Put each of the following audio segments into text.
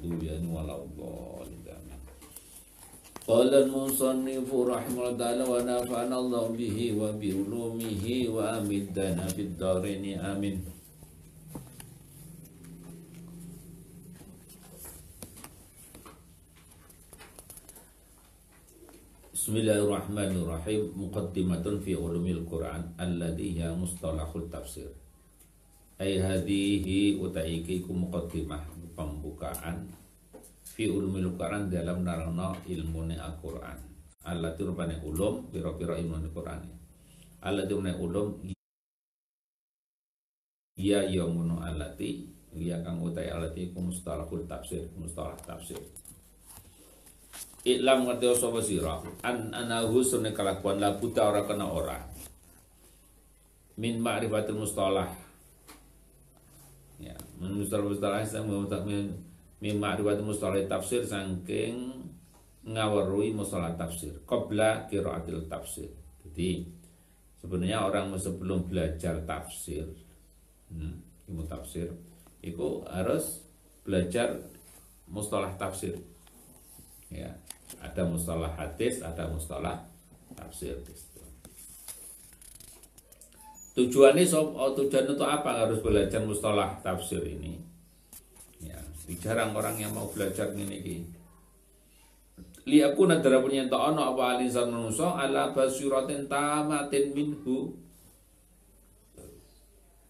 maghdubi alaihim waladdallin. Qala al-musannifu rahimahullah ta'ala wa nafa'ana Allah bihi wa bi ulumihi wa amiddana fid dharain amin. Bismillahirrahmanirrahim. Muqaddimatun fi ulumil Qur'an alladhi hiya mustalahul tafsir. Ai hadhihi utaiki ku muqaddimah pembukaan fi ulumil Qur'an dalam narana ilmune Al-Qur'an. Allati rupane ulum pira-pira ilmune Qur'an. Allati rupane ulum ya ngono allati ya kang utai allati ku mustalahul tafsir, mustalah tafsir. Iklam ngerti sapa sira an anahu sunne kelakuan la buta ora kena ora min ma'rifatul mustalah ya mustalah sang min ma'rifatul mustalah tafsir saking ngaweruhi mustalah tafsir qabla qiraatil tafsir. Jadi sebenarnya orang sebelum belajar tafsir ilmu tafsir itu harus belajar mustalah tafsir ya. Ada mustalah hadis, ada mustalah tafsir. Tujuan untuk apa harus belajar mustalah tafsir ini? Ya, jarang orang yang mau belajar ini. Li aku nadara punya ta'ana apa alisan manusia ala basiratin tamatin minhu.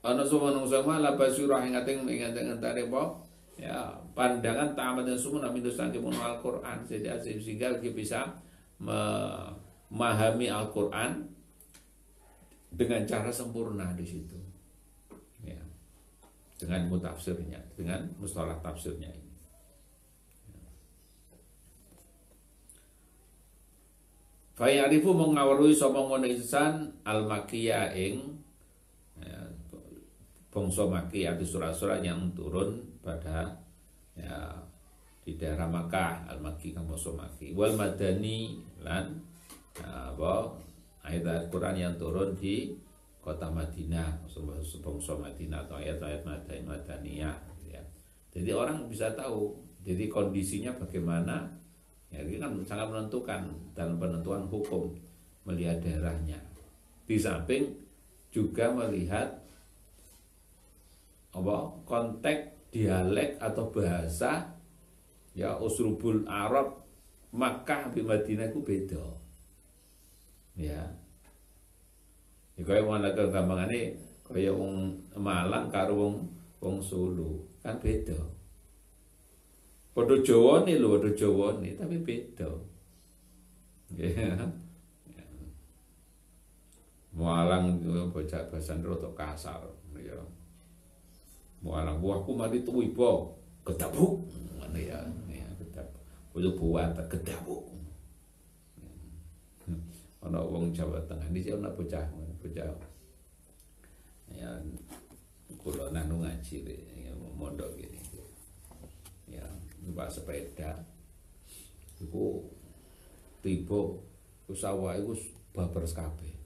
Ana semua manusia ala basirah yang ngateng tarep ya pandangan tamat dan semua nabi dosa ke Al-Quran sehingga kita bisa memahami Al-Quran dengan cara sempurna di situ ya, dengan mutafsirnya, dengan mustalah tafsirnya ini. Fa ya'rifu mengawruhi sapa ngono insan al-makkiyah ing bangsa Makki atau surat-surat yang turun pada ya di daerah Makkah al-Makki kang bangsa Makki wal madani lan ayat Al-Qur'an yang turun di kota Madinah bangsa Madinah atau ayat-ayat madaniyah ya. Jadi orang bisa tahu jadi kondisinya bagaimana ya, ini kan sangat menentukan dalam penentuan hukum melihat daerahnya. Di samping juga melihat konteks dialek atau bahasa ya uslubul Arab Makkah di Madinah itu beda ya. Ya kaya mana kegampangane kaya wong Malang karo wong Solo kan beda. Padha Jawane lho, padha Jawane tapi beda. Ya. Malang bocah bahasa rada kasar ya. Mualang buahku mari tuwibo kedabuk ngono ya kedabuk kudu buat kedabuk ana wong Jawa Tengah iki ana bocah ya kula nanu ngaji ya mondok gini ya numpak sepeda iku tiba sawah iku babar kabeh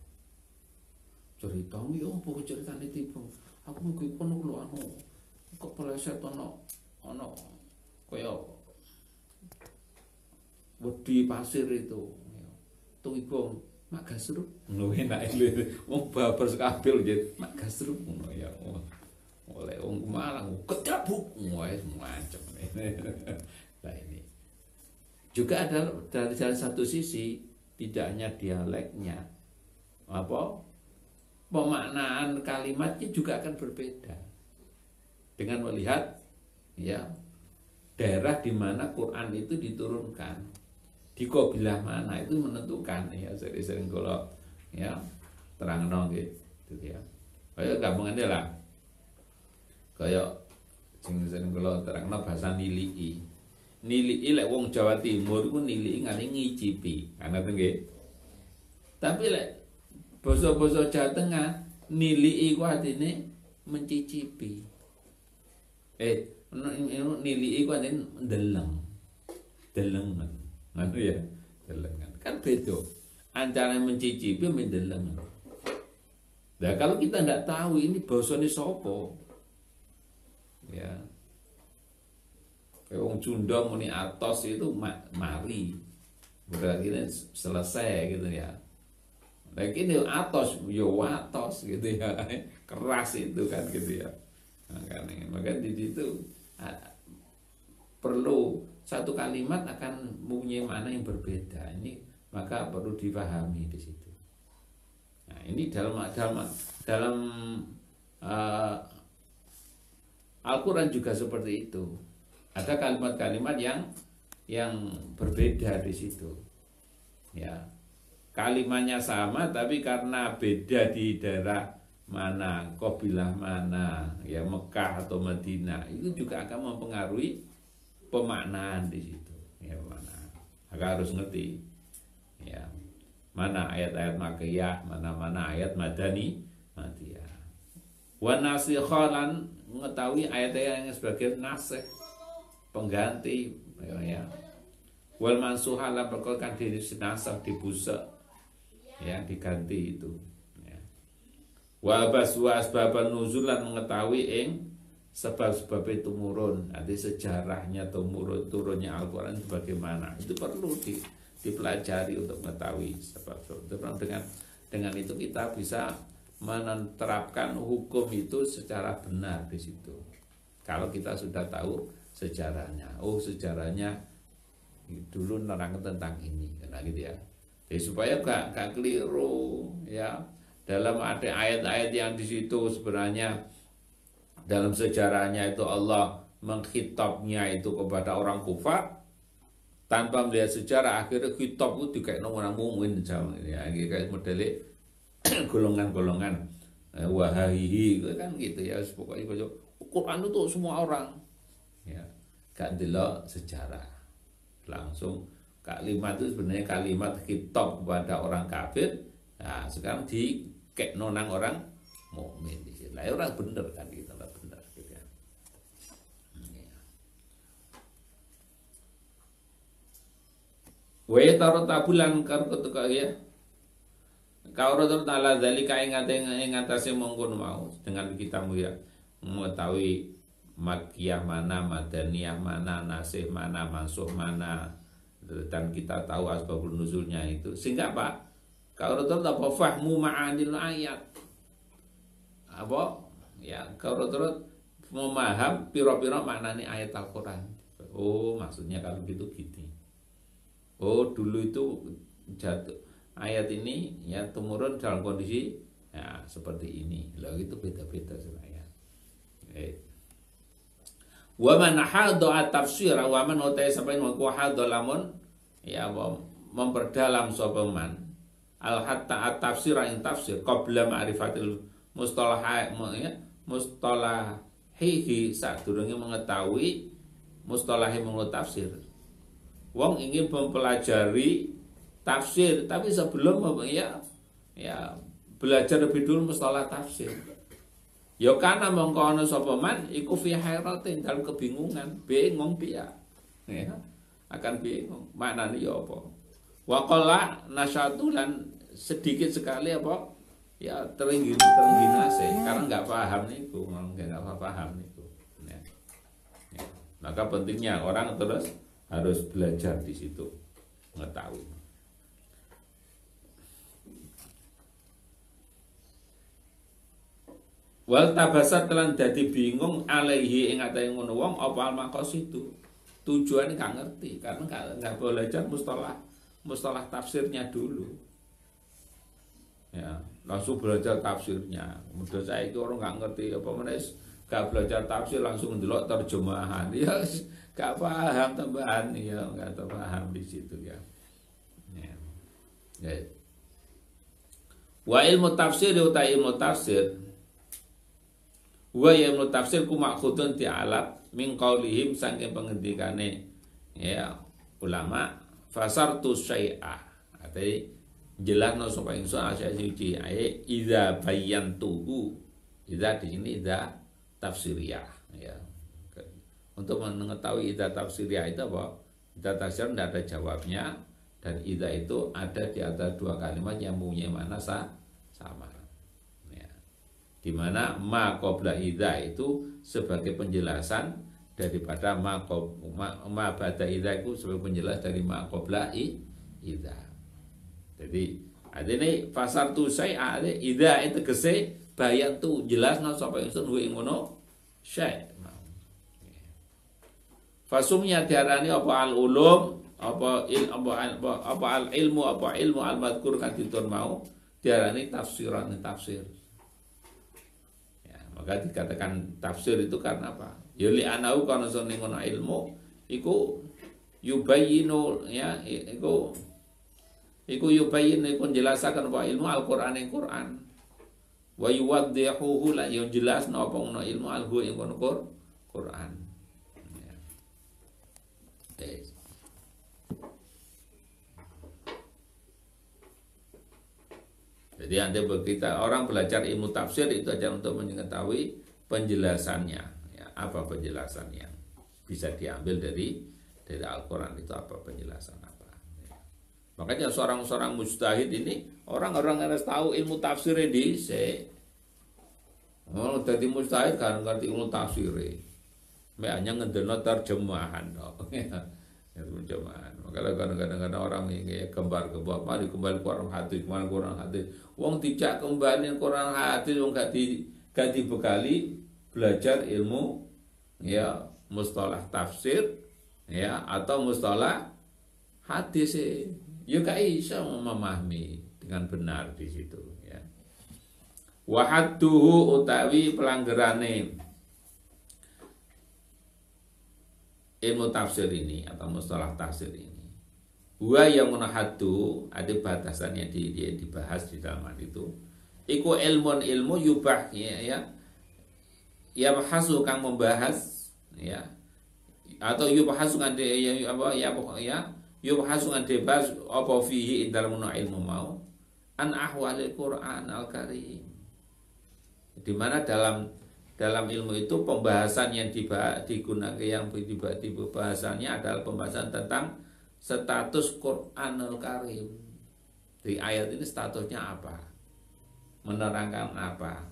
cerita yo apa ceritane tiba aku mung kono lho anu kok peleset ana kaya wedi pasir itu tuwibo mak gasruk ngono enak lho wong babar kabeh lho mak gasruk ngono ya oleh wong Malang kedabuk wis macam nah ini juga ada dari satu sisi tidak hanya dialeknya pemaknaan kalimatnya juga akan berbeda dengan melihat ya daerah di mana Quran itu diturunkan di qabilah mana itu menentukan ya sering kalau ya terangno gitu ya kayak gampangane lah kayak sering kalau terangno bahasa nilii lek wong Jawa Timur iku nilii ngene ngicipi ana nggih tapi lek basa-basa Jawa Tengah nilii ku artine mencicipi. Nilii ku artine ndeleng. Delengan. Ngono ya, delengan. Kan beda. Antara mencicipi dan mendelengan. Nah, kalau kita enggak tahu ini basane sapa. Ya. Wong Sunda muni atos itu mari. Berarti ini selesai gitu ya. Lagi ini atos, yo atos gitu ya. Keras itu kan gitu ya. Maka di situ perlu satu kalimat akan mempunyai makna yang berbeda. Ini maka perlu dipahami di situ. Nah, ini dalam Al-Quran juga seperti itu. Ada kalimat-kalimat yang berbeda di situ. Ya, kalimatnya sama, tapi karena beda di daerah mana, kabilah mana, ya Mekah atau Madinah, itu juga akan mempengaruhi pemaknaan di situ. Ya, pemaknaan. Maka harus ngerti. Ya, mana ayat-ayat Makkiyah, mana ayat Madani, Madiyah. Wa nasikhalan mengetahui ayat-ayat yang sebagai nasih, pengganti, ya. Wal mansuhala berkolkan diri sinasah dibusak, ya diganti itu. Ya. Wa asbaban nuzulan mengetahui sebab-sebab itu turun, nanti sejarahnya turunnya Al-Quran bagaimana, itu perlu dipelajari untuk mengetahui sebab-sebab. Dengan itu kita bisa menerapkan hukum itu secara benar di situ. Kalau kita sudah tahu sejarahnya, sejarahnya dulu nerang tentang ini, karena gitu ya. Jadi supaya gak keliru ya. Dalam ada ayat-ayat yang di situ sebenarnya dalam sejarahnya itu Allah mengkhitabnya itu kepada orang kufar tanpa melihat sejarah, akhirnya khitab itu kayak orang mukmin ya, kayak model golongan-golongan wahahihi kan gitu ya. Pokoknya Quran itu semua orang ya, gak delok sejarah. Langsung kalimat itu sebenarnya kalimat khitab kepada orang kafir. Nah, sekarang dikekno nang orang mukmin di sini. Lah orang bener kan gitu, lah bener gitu ya. Wa taratabulan karo ketika ya. Kau rotor ta'ala dzalika ing atase mongkon mau dengan kita ya mengetahui Makkiyah mana, Madaniyah mana, Nasih mana, Mansuh mana, dan kita tahu asbabun nuzulnya itu. Sehingga apa? Kau rotor apa fahmu ma'anil ayat. Apa? Ya, kau rotor memaham piro-piro maknanya ayat Al-Quran. Oh, maksudnya kalau gitu. Oh, dulu itu jatuh ayat ini ya temurun dalam kondisi ya seperti ini. Lah itu beda-beda sebenarnya. Wa man hadha tafsir wa man utai sampai mengko hadha lamun ya memperdalam sapa man al hatta tafsir ing tafsir qabla ma'rifatil mustalah ya mustalahihi sadurunge mengetahui mustalahi menurut tafsir. Wong ingin mempelajari tafsir, tapi sebelum ya belajar lebih dulu mustalah tafsir. Ya karena mongko ana sapa man iku fi hairatin dalam kebingungan, bingung piye. Ya, akan bingung. Maknane ya apa? Wa qalla nasyatulan sedikit sekali apa? Ya terengginase karena enggak paham niku, enggak paham niku. Ya. Ya. Maka pentingnya orang terus harus belajar di situ, mengetahui. Wal tabasat telan dadi bingung alaihi ing atase ngono wong apa al maqasid itu. Tujuannya gak ngerti karena gak belajar mustalah tafsirnya dulu. Ya, langsung belajar tafsirnya. Kemudian saya itu orang gak ngerti apa menes gak belajar tafsir langsung ndelok terjemahan. Ya gak paham tambahan ya, gak paham di situ ya. Ya. Ya. Wa ilmu tafsir uta ilmu tafsir wa ilmu tafsir ku makhudun ti'alat min qaulihim saking pengendikane ya ulama fasartu syai'a arti jelasno sapa ingsun asya siji ae idza bayyantuhu idza di sini idza tafsiriyah ya untuk mengetahui idza tafsiriyah itu apa idza tafsir tidak ada jawabnya dan idza itu ada di antara dua kalimat yang mempunyai makna sama di mana ma qabla idza itu sebagai penjelasan daripada ma ba'da idza itu sebagai penjelas dari ma qabla idza. Jadi artinya fasar tu saya idza itu tegese bayan tu jelasna sapa ingsun wa ngono syai. Fasumnya diarani apa al ulum apa al ilmu al madkur kan ditun mau diarani tafsiran tafsir. Ya, maka dikatakan tafsir itu karena apa? Ya li anau kana sone ngono ilmu iku yubayyinu ya iku yubayyin iku jelasaken apa ilmu Al-Qur'an ing Qur'an. Wa yuwaddihuhu la yo jelasna apa ngono ilmu al-hu ing ngono Qur'an. Ya. Jadi Anda kita orang belajar ilmu tafsir itu aja untuk mengetahui penjelasannya, ya, apa penjelasan yang bisa diambil dari Al-Quran itu apa penjelasan apa. Ya. Makanya seorang mujtahid ini orang-orang yang harus tahu ilmu tafsir di oh, jadi mujtahid kan ngerti ilmu tafsir. Hanya ngedono terjemahan dong. Terjemahan. Makanya kadang-kadang orang ini gambar-gambar mari kembali Quran hadis, kemana Quran hadis. Wong tidak kembali Quran hadis, wong gak dibekali belajar ilmu ya mustalah tafsir ya atau mustalah hadis ya gak bisa memahami dengan benar di situ ya. Wa hadduhu utawi pelanggarane ilmu tafsir ini atau mustalah tafsir ini wa yang menahadu ada batasannya dibahas di dalam itu iku ilmu yubah ya bahasu kang membahas ya atau yubahasu kan yubahasu kan dibahas apa fihi dalam ilmu mau an ahwalil Quran al-Karim di mana dalam ilmu itu pembahasan yang digunakan yang bahasannya adalah pembahasan tentang status Quranul Karim. Di ayat ini statusnya apa? Menerangkan apa?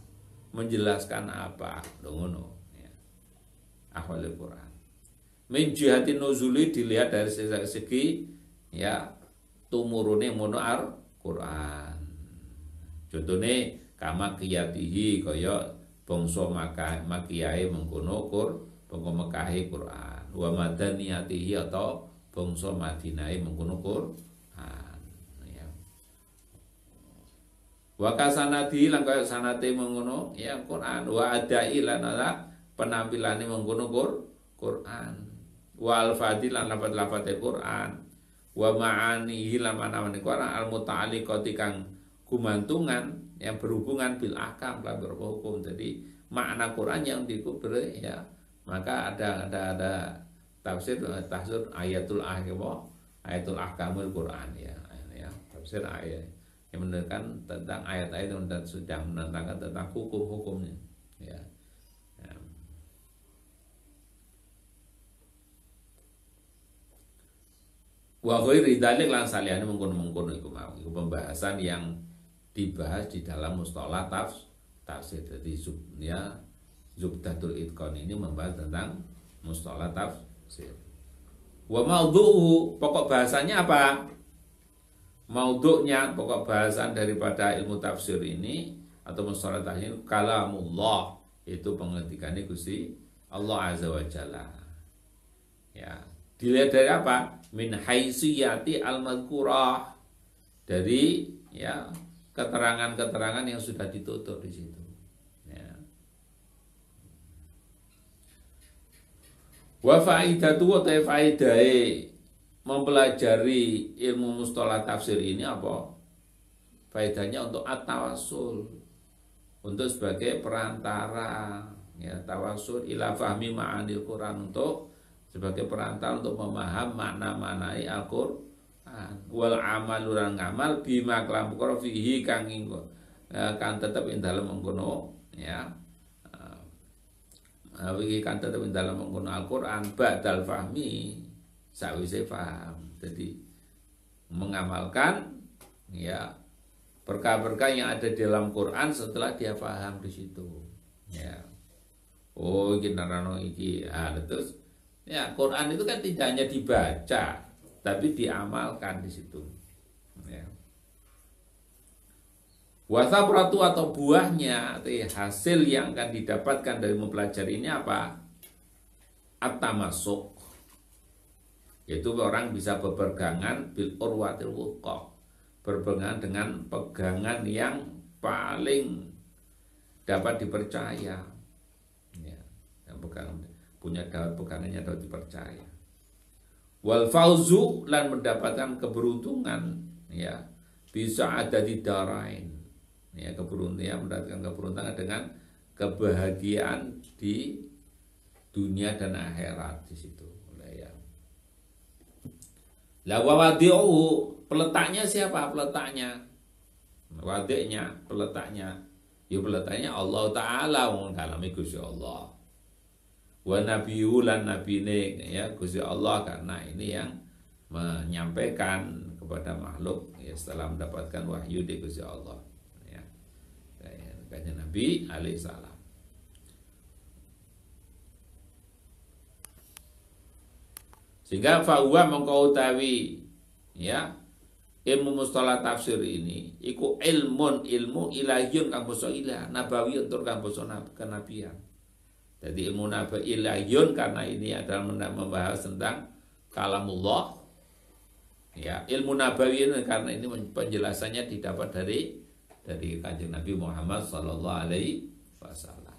Menjelaskan apa? Ngono ya. Ahwalul Quran. Min jihati nuzuli dilihat dari segi ya tumurune mono Quran. Contohnya kama qiyatihi kaya bangsa makiyai mengkono mekahi Quran wa madaniyatihi atau bangsa Madinah mengkono Quran ya wa kasanati lan kaya sanate mengkono ya Quran wa adai lan ala penampilane mengkono Quran wa al-fadil lan lafaz-lafaz Quran wa ma'anihi lan manamane Quran al-muta'alliqati kang gumantungan yang berhubungan bil ahkam lan hukum. Jadi makna Quran yang dikubur ya maka ada tafsir ayatul ahkamul Quran ya tafsir ayat yang menerangkan tentang ayat-ayat yang sudah menerangkan tentang hukum-hukumnya ya. Wa ghairi dzalik lan saliyane mengkono-mengkono iku mau iku pembahasan yang dibahas di dalam mustalah tafsir. Jadi Zubdatul Itqan ini membahas tentang mustalah tafsir. Wa maudhu'u pokok bahasanya apa? Maudhu'nya pokok bahasan daripada ilmu tafsir ini atau mustalah tafsir kalamullah itu pengertiannya Gusti Allah Azza wa Jalla. Ya, dilihat dari apa? Min haitsiyati al-madhkurah dari ya keterangan-keterangan yang sudah ditutur di situ. Ya. Wa faidatu wa faidai mempelajari ilmu mustalah tafsir ini apa? Faedahnya untuk at-tawassul, untuk sebagai perantara, ya tawassul ila fahmi ma'anil Quran, untuk sebagai perantara untuk memaham makna-maknai Al-Qur'an. Wal amalu lan ngamal bima kalam perkara fihi kang kan tetep ing dalem mengkono ya iki kan tetep ing dalem mengkono Al-Qur'an ba'dal fahmi sawise paham. Jadi mengamalkan ya berkah-berkah yang ada di dalam Quran setelah dia paham di situ ya. Oh, iki nerano iki. Terus ya Quran itu kan tidak hanya dibaca, tapi diamalkan di situ. Ya. Wasabratu atau buahnya, hasil yang akan didapatkan dari mempelajari ini apa? At-tamasuk. Yaitu orang bisa berpegangan bil urwatil wuthqa, berpegangan dengan pegangan yang paling dapat dipercaya. Ya, yang punya pegangannya dapat dipercaya. Wal fauzu, lan mendapatkan keberuntungan, ya, bisa ada di darain. Ya, keberuntungan, mendapatkan keberuntungan dengan kebahagiaan di dunia dan akhirat di situ. Ya. La wawadi'u, peletaknya siapa? Peletaknya, wadiknya, peletaknya. Ya peletaknya Allah Ta'ala, kalami Gusti Allah. Wa nabiyyu lan nabine, ya Gusti Allah, karena ini yang menyampaikan kepada makhluk ya setelah mendapatkan wahyu dari Gusti Allah. Kayak Nabi alaihissalam. Sehingga fahuwa mengkau utawi ya ilmu mustalah tafsir ini iku ilmu ilahiyun kang basa ilah, nabawiyun tur kang basa kenabian. Jadi ilmu nabi ilahiyun karena ini adalah membahas tentang kalamullah. Ya, ilmu nabawiyun karena ini penjelasannya didapat dari Kanjeng Nabi Muhammad sallallahu alaihi wasallam.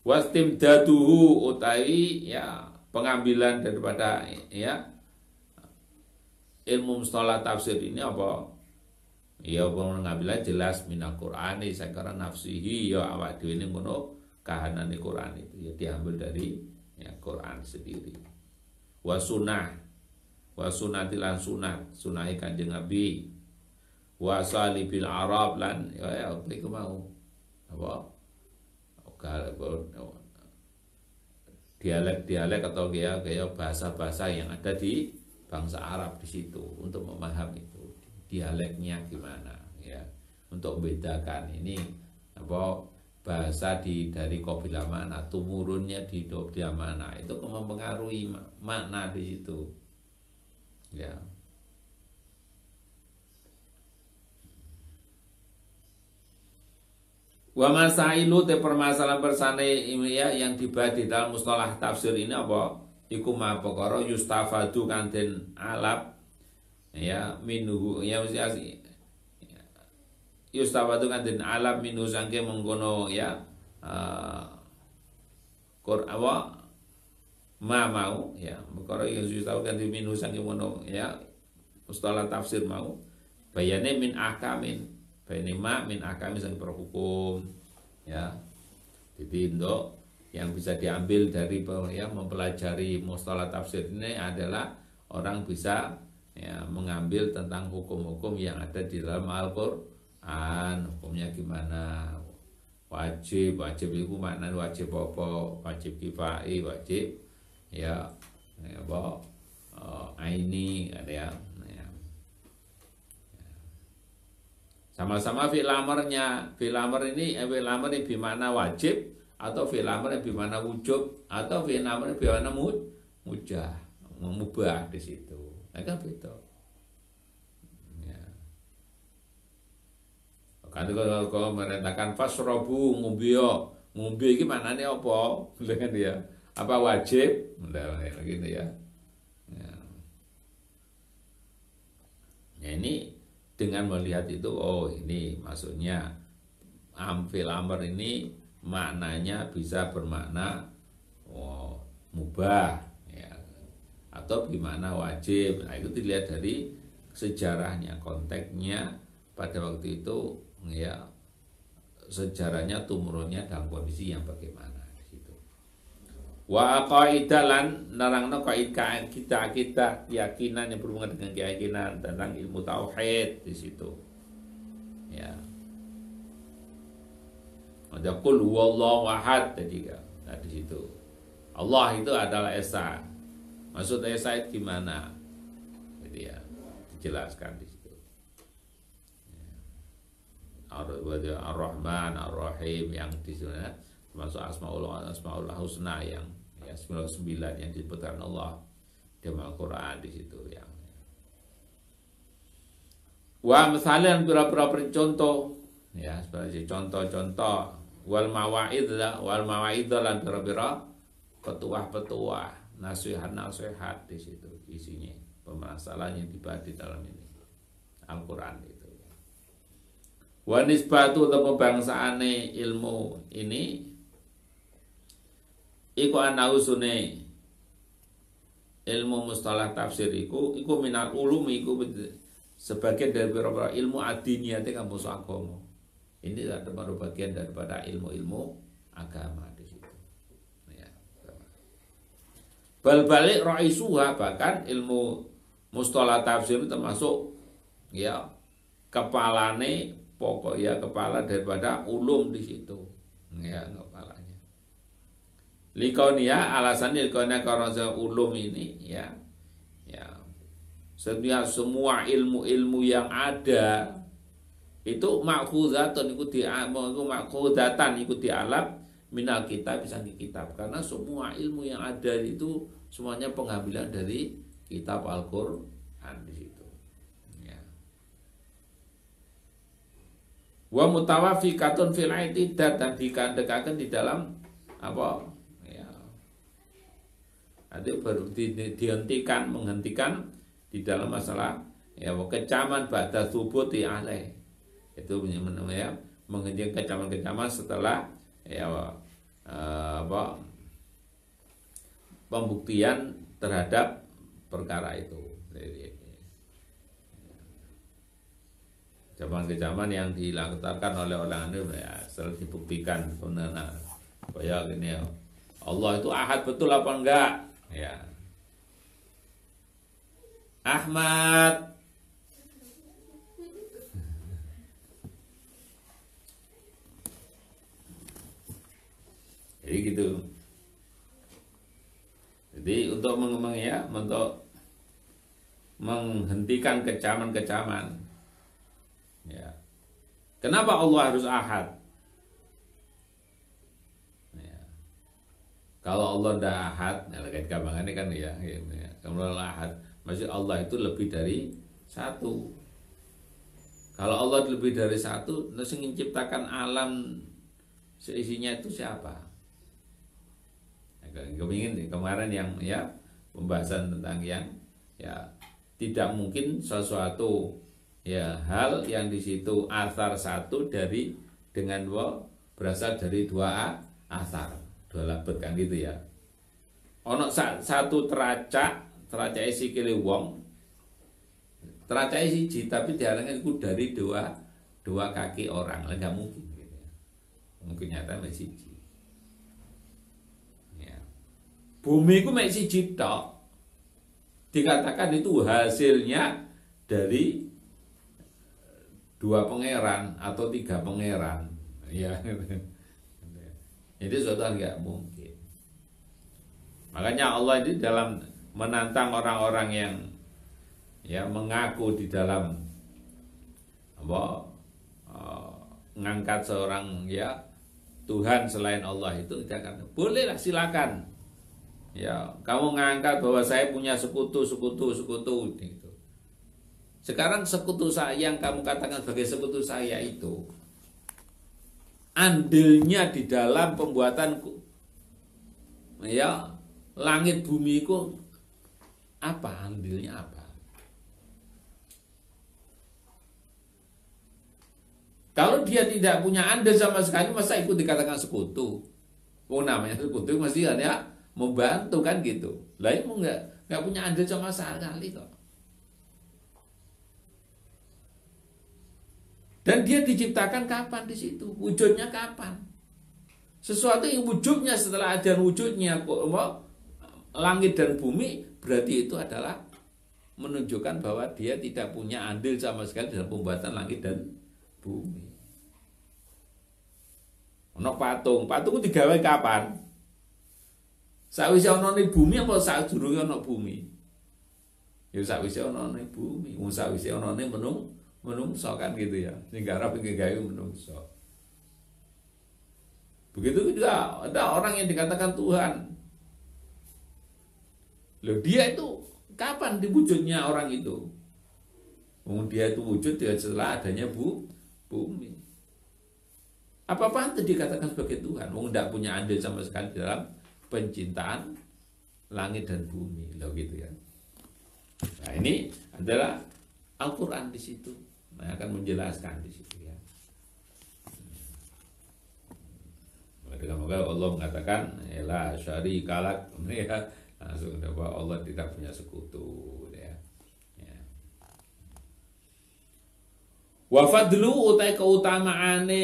Wastimdaduhu utawi ya pengambilan daripada ya ilmu mustalah tafsir ini apa? Ya pengambilan jelas minal Qur'ani sakara nafsihi, ya awak dhewe ning ngono kahanane Qur'an itu ya diambil dari ya Qur'an sendiri. Wa sunatilan sunahi Kanjeng Nabi. Wa salibil Arab lan ya apa iku mau apa dialek-dialek atau kayak bahasa-bahasa yang ada di bangsa Arab di situ untuk memahami itu dialeknya gimana ya, untuk membedakan ini apa bahasa dari kabilah mana, tumurunnya di kabilah mana, itu mempengaruhi makna di situ ya. Wa masailu te permasalahan bersane ya yang dibahas di dalam mustalah tafsir ini apa? Iku ma perkara yustafadu kanten alap ya minuhu ya yustafadu kanten alap minuhu sangke mengkono ya Qur'an mau ya perkara yustafadu kanten minuhu sangke mengkono ya mustalah tafsir mau bayane min ahkamin Bainima min akami sang berhukum ya. Jadi untuk yang bisa diambil dari ya mempelajari mustalah tafsir ini adalah orang bisa ya mengambil tentang hukum-hukum yang ada di dalam Al-Qur'an. Hukumnya gimana? Wajib itu maknanya wajib apa? Wajib kifai, wajib ya apa? Aini ada ya. Sama-sama fi'il amarnya. Fi'il amar ini bimana wajib atau fi'il amar bimana wujub atau fi'il amar bimana mubah di situ. Nah, kan begitu. Ya. Kalau merintahkan fasrobu ngombe iki maknane apa? Dengan dia apa wajib? Gitu ya. Ya ini dengan melihat itu, oh ini maksudnya fil amr ini maknanya bisa bermakna mubah ya, atau gimana wajib. Nah, itu dilihat dari sejarahnya, konteksnya pada waktu itu ya, sejarahnya tumurunnya dalam kondisi yang bagaimana di situ. Wa qaidalan narangno kaidah kita keyakinan yang berhubungan dengan keyakinan tentang ilmu tauhid di situ. Ya. Ada qul huwallahu ahad tadi kan. Nah, di situ. Allah itu adalah esa. Maksud esa itu gimana? Jadi ya dijelaskan di situ. Ar-Rahman, Ar-Rahim yang di sana termasuk asmaul husna yang ya 99 yang disebutkan Allah di Al-Qur'an di situ yang. Wa misalan pira-pira contoh ya sebagai contoh-contoh wal mawaid lan pira-pira petuah-petuah nasihat-nasihat di situ isinya permasalahan yang dibahas di dalam ini Al-Qur'an itu. Wa nisbatu atau pembangsaane ilmu ini iku ana usune ilmu mustalah tafsir iku minal ulum iku sebagian dari beberapa ilmu adiniyah itu kampus agama. Ini adalah bagian daripada ilmu-ilmu agama di situ. Ya. Bal-balik raisuha bahkan ilmu mustalah tafsir termasuk ya kepalane pokok ya kepala daripada ulum di situ. Ya kepalanya. Likaunia alasannya likaunia karena ulum ini ya. Setiap semua ilmu-ilmu yang ada itu makhuzatan ikut dialap minal kitab bisa di kitab karena semua ilmu yang ada itu semuanya pengambilan dari kitab Al-Qur'an di situ. Ya. Wa mutawafiqatun fil i'tidad dan dikandekaken di dalam apa ya. Ada baru dihentikan menghentikan di dalam masalah ya kecaman ba'da thubuti alaih itu ya menghentikan kecaman-kecaman setelah ya apa pembuktian terhadap perkara itu. Kecaman-kecaman yang dilakukan oleh orang itu ya setelah dibuktikan benar kayak gini ya. Allah itu ahad betul apa enggak? Ya. Ahmad jadi gitu. Jadi untuk untuk menghentikan kecaman-kecaman ya. Kenapa Allah harus ahad? Ya. Kalau Allah tidak ahad, nah kayak gampangannya kan ya, kalau Allah ahad maksud Allah itu lebih dari satu. Kalau Allah lebih dari satu, terus menciptakan alam seisinya itu siapa? Kemarin yang ya pembahasan tentang yang ya tidak mungkin sesuatu ya hal yang di situ asar satu dari dengan berasal dari dua asar, dua labet kan gitu ya. Ono satu teracak isi kili wong teracak siji tapi dihalangan itu dari dua kaki orang lah nggak mungkin gitu ya. Mungkin nyata masih siji ya. Bumi itu masih siji tok dikatakan itu hasilnya dari dua pangeran atau tiga pangeran ya. Jadi suatu hal nggak mungkin. Makanya Allah itu dalam menantang orang-orang yang ya mengaku di dalam apa ngangkat seorang ya Tuhan selain Allah itu dia akan bolehlah silakan ya kamu ngangkat bahwa saya punya sekutu gitu. Sekarang sekutu saya yang kamu katakan sebagai sekutu saya itu andilnya di dalam pembuatan ya langit bumi itu apa andilnya apa? Kalau dia tidak punya andil sama sekali, masa ikut dikatakan sekutu? Oh namanya sekutu mesti hanya membantu kan gitu. Lah itu nggak punya andil sama sekali kok. Dan dia diciptakan kapan di situ? Wujudnya kapan? Sesuatu yang wujudnya setelah ada wujudnya langit dan bumi berarti itu adalah menunjukkan bahwa dia tidak punya andil sama sekali dalam pembuatan langit dan bumi. Ono patung itu digawe kapan? Sakwise ono ning bumi apa sadurunge ono bumi? Ya sakwise ono ning bumi, wong sakwise ono ning menungso kan gitu ya. Sing garap iki gawe menungso. Begitu juga ada orang yang dikatakan Tuhan. Loh, dia itu kapan diwujudnya orang itu? Dia itu wujud setelah adanya bumi. Apa pantas dikatakan sebagai Tuhan? Tidak punya andil sama sekali dalam pencintaan langit dan bumi. Loh gitu ya. Nah, ini adalah Al-Quran di situ. Nah, akan menjelaskan di situ ya. Maka Allah mengatakan, la syarikalak, ya, langsung bahwa Allah tidak punya sekutu ya. Ya. Wa fadlu utai keutamaane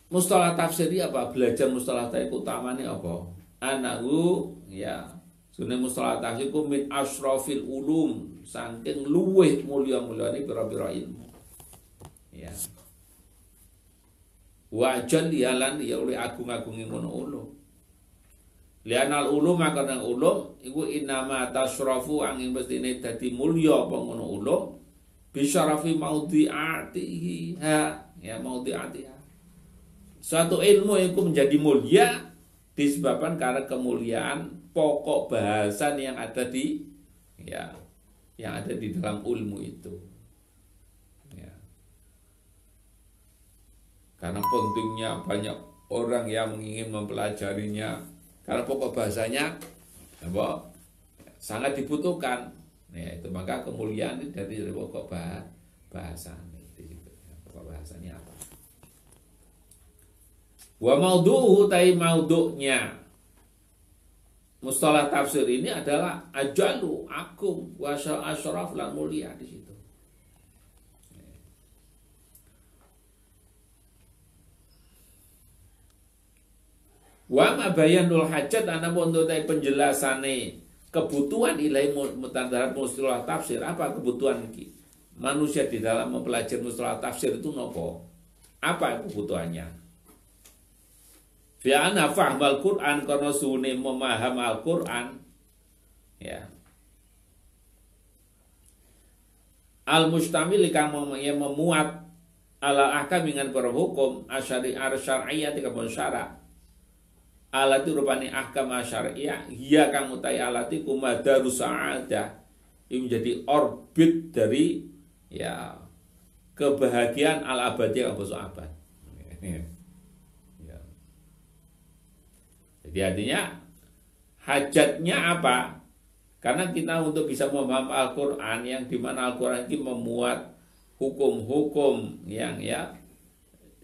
mustalah tafsir apa? Belajar mustalah tafsir keutamaane apa? Anahu ya, sunne mustalah tafsir ku min asyrafil ulum, saking luweh mulya-mulyane pira-pira ilmu. Ya. Wajan dialan ya oleh agung-agungi ngono ulum. Lianal ulum maka nang ulum iku inama tasrafu angin mestine dadi mulya apa ngono ulum bisyarafi maudhi'atihi ha ya maudhi'atiha. Suatu ilmu itu menjadi mulia disebabkan karena kemuliaan pokok bahasan yang ada di ya yang ada di dalam ilmu itu. Karena pentingnya banyak orang yang ingin mempelajarinya. Karena pokok bahasanya apa, sangat dibutuhkan. Ya, itu maka kemuliaan itu dari pokok bahasa itu. Pokok bahasanya apa? Wa maudhu'u tai maudhu'nya mustalah tafsir ini adalah ajalu, agung, wa asyraf lan mulia di situ. Wa ma bayanul hajat ana untuk penjelasane kebutuhan ilahi mutadarat mustalah tafsir. Apa kebutuhan manusia di dalam mempelajari mustalah tafsir itu nopo? Apa kebutuhannya? Fi ana fahmal Qur'an karena sune memaham Al-Qur'an ya. Al-mustamil kang memuat ala ahkam dengan hukum asyariyah dikabun syarak. Alati rupane ahkam syariah hiya kang utai alati kumadarus sa'adah ini menjadi orbit dari ya kebahagiaan al abadiyah apa abad. Ya. Jadi artinya hajatnya apa? Karena kita untuk bisa memaham Al-Qur'an yang dimana Al-Qur'an ini memuat hukum-hukum yang ya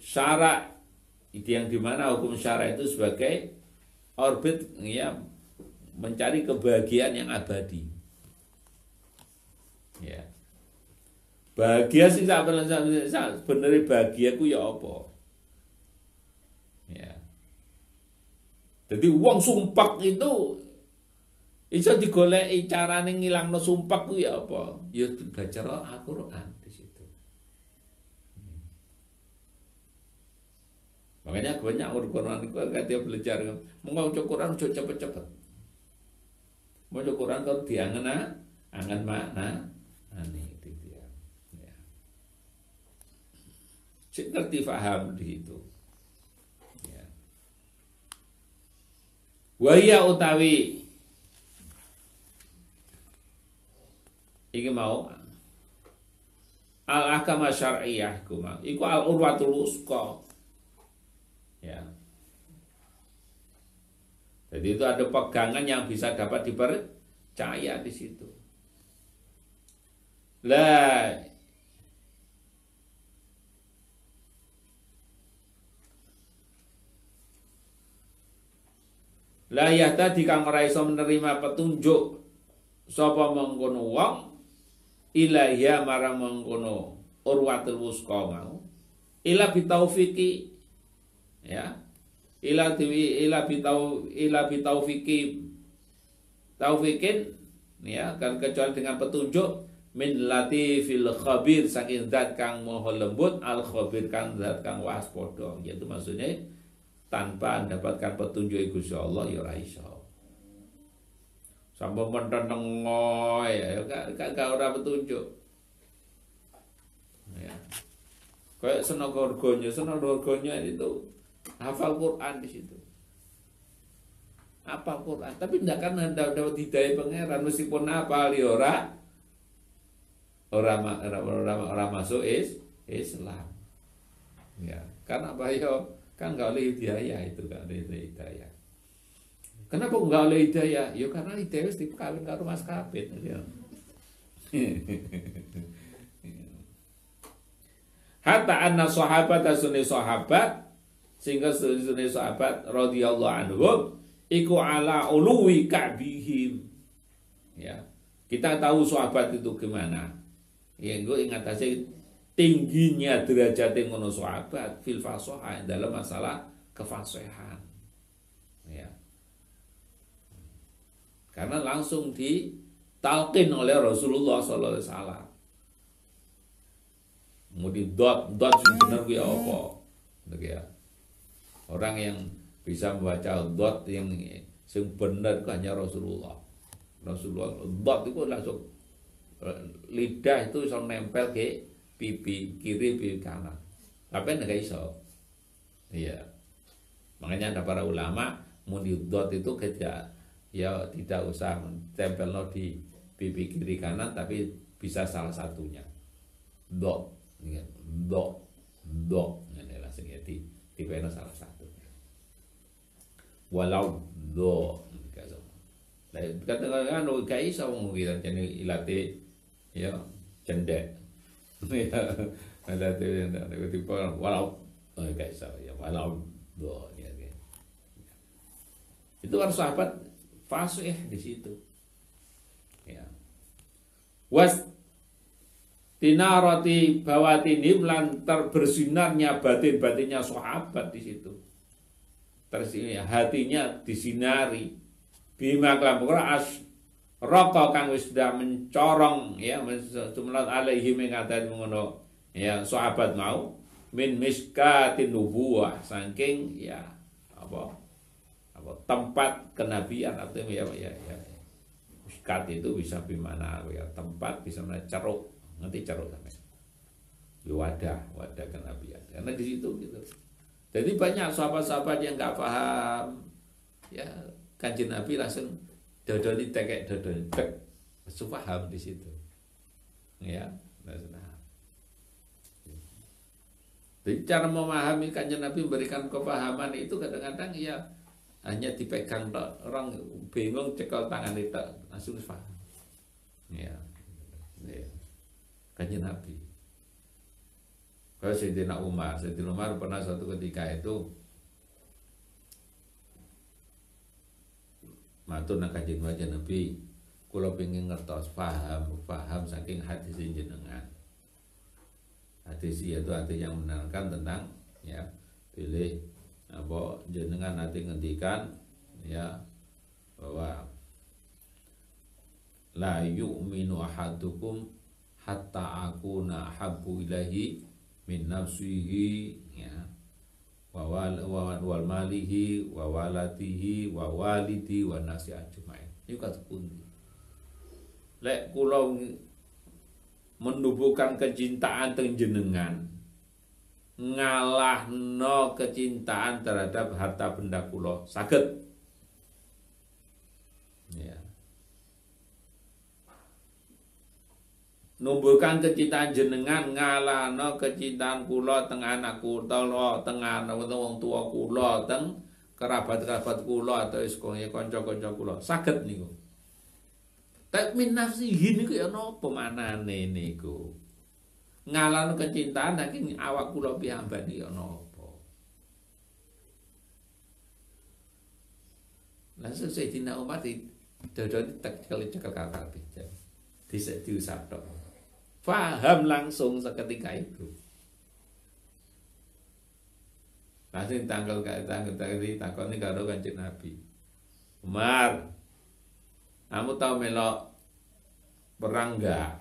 syarak itu yang dimana hukum syara itu sebagai orbit ya mencari kebahagiaan yang abadi. Ya. Bahagia sih sebenarnya bahagia ku ya apa? Ya. Jadi wong sumpak itu iso digoleki carane ngilangno sumpak ku ya apa? Ya belajar Al-Qur'an di situ. Makanya banyak orang Quran itu dia belajar mau Quran cepet-cepet. Mau Quran kalau angan makna aneh itu dia. Ya. Cik ngerti paham di situ. Ya. Waya utawi iki mau al-ahkam syar'iyyah iku al-urwatul wusqa. Ya. Jadi itu ada pegangan yang bisa dapat dipercaya di situ. La yahtadi kang ora iso menerima petunjuk sapa mengkono wong ilaiha marang mengkono urwatul wusqa mau ila bitaufiqi ya ila taufikin ya kan kecuali dengan petunjuk min latifil khabir saking zat kang maha lembut al khabir kang zat kang waspada yaitu maksudnya tanpa mendapatkan petunjuk Gusti Allah ya ora iso sampai mentenengo ya gak ora petunjuk ya kayak senang orgonya itu hafal Quran di situ. Hafal Quran, tapi tidak kan dapat hidayah pangeran meskipun hafal ya orang masuk Islam. Ya, karena apa ya? Kan nggak oleh hidayah itu, nggak oleh hidayah. Kenapa nggak oleh hidayah? Ya karena hidayah mesti kawin karo mas kawin. Ya. Hatta anna sahabat sunni sahabat sehingga sunni sahabat radhiyallahu anhum iku ala uluwi ka'bihim. Ya. Kita tahu sahabat itu gimana. Ya gue ingat aja tingginya derajat ngono sahabat fil fasahah dalam masalah kefasihan. Ya. Karena langsung ditalqin oleh Rasulullah sallallahu alaihi wasallam. Mau di dot benar gue apa? Ya. Orang yang bisa membaca dot yang benar itu hanya Rasulullah. Rasulullah dot itu langsung lidah itu bisa nempel ke pipi kiri pipi kanan. Tapi enggak iso. Iya. Makanya ada para ulama mau di dot itu kerja ya tidak usah tempel di pipi kiri kanan tapi bisa salah satunya. Dot. Dok ini langsung ya di pena salah satu walau do katakan gak iso ngomongin jadi ilate ya cendek ada tipe walau gak iso ya walau do ya itu harus sahabat fasih di situ ya was tinarati bawatinim lan terbersinarnya batin-batinnya sahabat di situ. Terus hatinya disinari bima kelampura as raka kang wis sudah mencorong ya jumlah alaihi mengatakan mengono ya sahabat mau min miskatin nubuwah saking ya apa tempat kenabian atau ya miskat itu bisa bimana ya tempat bisa ceruk nanti ceruk sampai ya wadah kenabian karena di situ gitu. Jadi banyak sahabat-sahabat yang nggak paham ya Kanjeng Nabi langsung dodol ditekek dodol tek paham di situ ya. Jadi cara memahami Kanjeng Nabi memberikan kepahaman itu kadang-kadang ya hanya dipegang orang bingung cekal tangan itu langsung paham ya. Kanjeng Nabi. Kalau Sayyidina Umar pernah suatu ketika itu matur nang Kanjeng Nabi, kula pengen ngertos paham saking hadis jenengan. Hadis itu arti yang menerangkan tentang ya pilih apa jenengan nanti ngendikan ya bahwa la yu'minu ahadukum hatta akuna habbu ilahi min nafsihi ya wal malihi wa waladihi wa walidi wa nasi ajmain. Iku katepundi. Lek kula menumbuhkan kecintaan teng jenengan ngalahno kecintaan terhadap harta benda kula saged ya. Numbuhkan kecintaan jenengan ngalahno kecintaan kula teng anak kula, teng wong tuwa kula, teng kerabat-kerabat kula atau kanca-kanca kula. Saged niku. Tak min nafsihi niku ya napa manane niku. Ngalahno kecintaan saking awak kula piyambak ya napa. Langsung Sayyidina Umar dodol cekel kabeh. Diusap tok. Faham langsung seketika itu. Langsung takoni karo Kanjeng Nabi. Umar, kamu tahu melok perang enggak?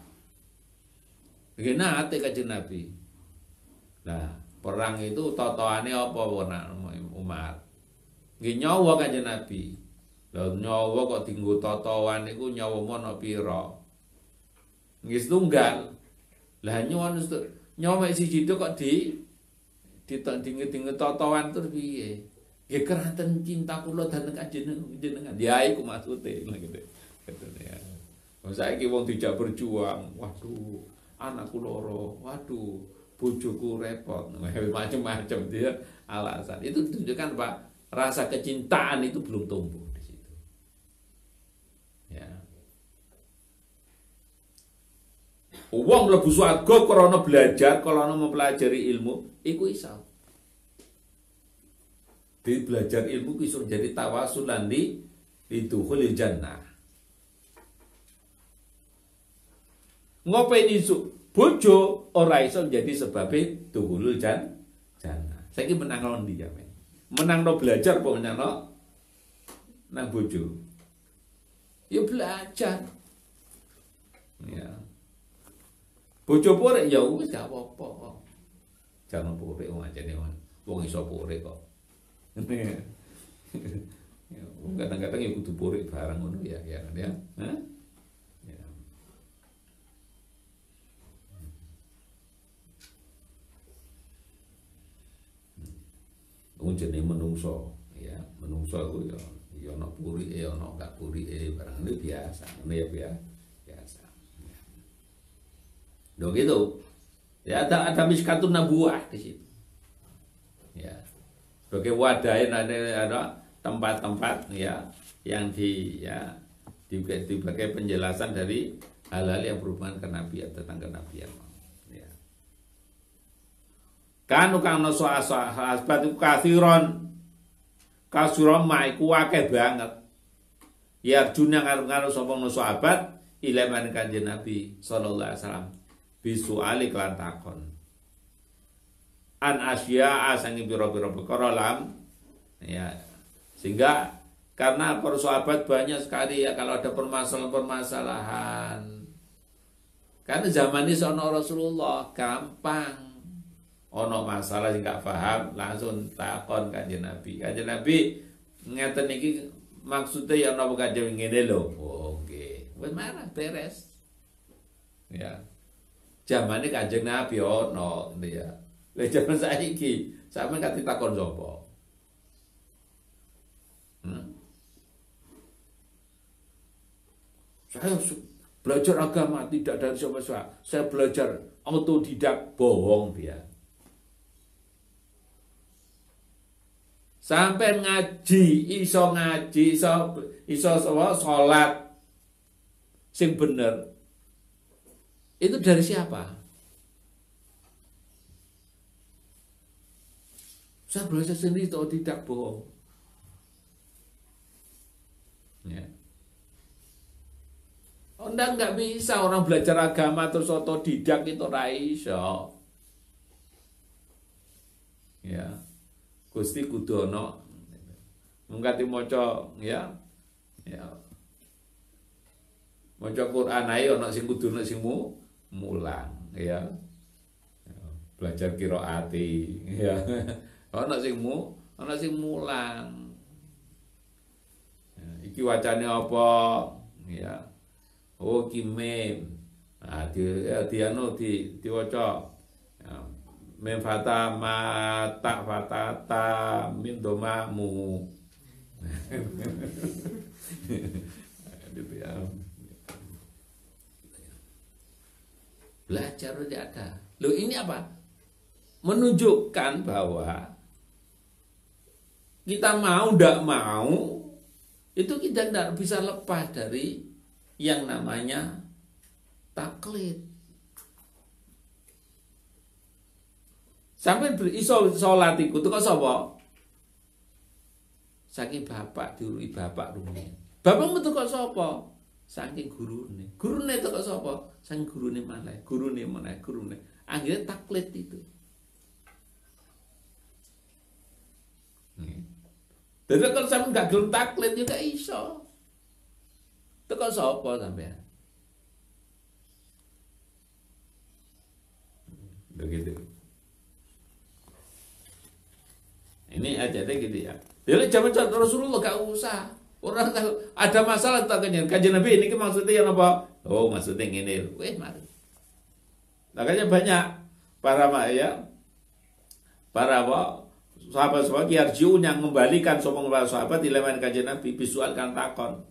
Begini Kanjeng Nabi. Nah, perang itu totoane apa Umar? Nggih nyawa Kanjeng Nabi. Lah nyawa kok dienggo totoan niku nyawa mono pira? Nggih setunggal. Lah nyawa siji kok Dinget-dinget totoan terus piye? Nggih keranten cinta kula dhateng jenengan. Ya iku maksude gitu. Ya. Saiki wong dijak berjuang, waduh, anakku loro, waduh, bojoku repot, macam-macam dia alasan. Itu tunjukkan Pak, rasa kecintaan itu belum tumbuh di situ. Ya. Wong mlebu swarga krana belajar, krana mempelajari ilmu, iku iso. Di belajar ilmu iso jadi tawasulan di dukhulil jannah. Ngopain isu bojo ora iso jadi sebabnya dukhulul jannah. Saiki menang lawan dia men. Menang no belajar apa menang no nang bojo. Ya belajar. Ya. Bojo pore ya wis gak apa-apa. Jangan pore wong ajene wong iso pore kok. Kadang-kadang ya kudu pore barang ngono ya kan ya. Hah? Ya. Wong jenenge menungso, ya, menungso iku ya ana purike, ana gak purike, barang ini biasa, ini ya biasa. Loh gitu. Ya ada miskatun nabuah di situ. Ya. Sebagai wadahnya ada tempat-tempat ya yang dibagai penjelasan dari hal-hal yang berhubungan kenabian tentang kenabian. Ya. Kanu kang no asbat kathiron kasuron maiku akeh banget. Ya juna karo sapa no sahabat ilaman kanjeng Nabi sallallahu alaihi wasallam bisu ali kelan takon an asya sangi biro-biro perkara lam ya sehingga karena para sahabat banyak sekali ya kalau ada permasalahan karena zaman ini sono Rasulullah gampang ono masalah sing gak paham langsung takon kanjeng Nabi ngeten iki maksudnya ya ono kanjeng ngene lho oke wis marah beres ya zamane kanjeng Nabi ono gitu ya. Lah zaman saiki sampeyan kate takon sapa? Saya belajar agama tidak dari siapa-siapa. Saya belajar autodidak, bohong dia. Sampai ngaji, iso salat sing bener. Itu dari siapa? Saya belajar sendiri atau tidak bohong. Ya. Oh, enggak bisa orang belajar agama terus otodidak itu ora iso. Ya. Gusti kudu ana mungkati maca ya. Ya. Maca Quran ae ana sing kudu ana sing mulang ya. Belajar qiraati ya. Ana sing mulang. Ya, iki wacane apa? Ya. Oh ki mem. Nah, diwaca. Ya, mem fata ma ta fatata min domamu. Gitu ya. Belajar aja ada. Loh ini apa? Menunjukkan bahwa kita mau tidak mau itu kita tidak bisa lepas dari yang namanya taklid. Sampai iso salat iku teko sapa? Saking bapak diurui bapak rumiyin. Bapakmu teko sapa? Saking gurune. Gurune teko sapa? Saking gurune maneh, gurune. Akhirnya taklid itu. Jadi kalau sampe gak gelem taklid juga iso. Teko sapa sampean? Begitu. Ini ajarannya gitu ya. Jadi zaman Rasulullah gak usah. Orang tahu ada masalah tak kajian Nabi ini maksudnya yang apa? Oh maksudnya ini. Weh mari. Makanya banyak para para sahabat-sahabat yarjiun yang membalikan sopong para sahabat ilaman kanjeng Nabi bisual kan takon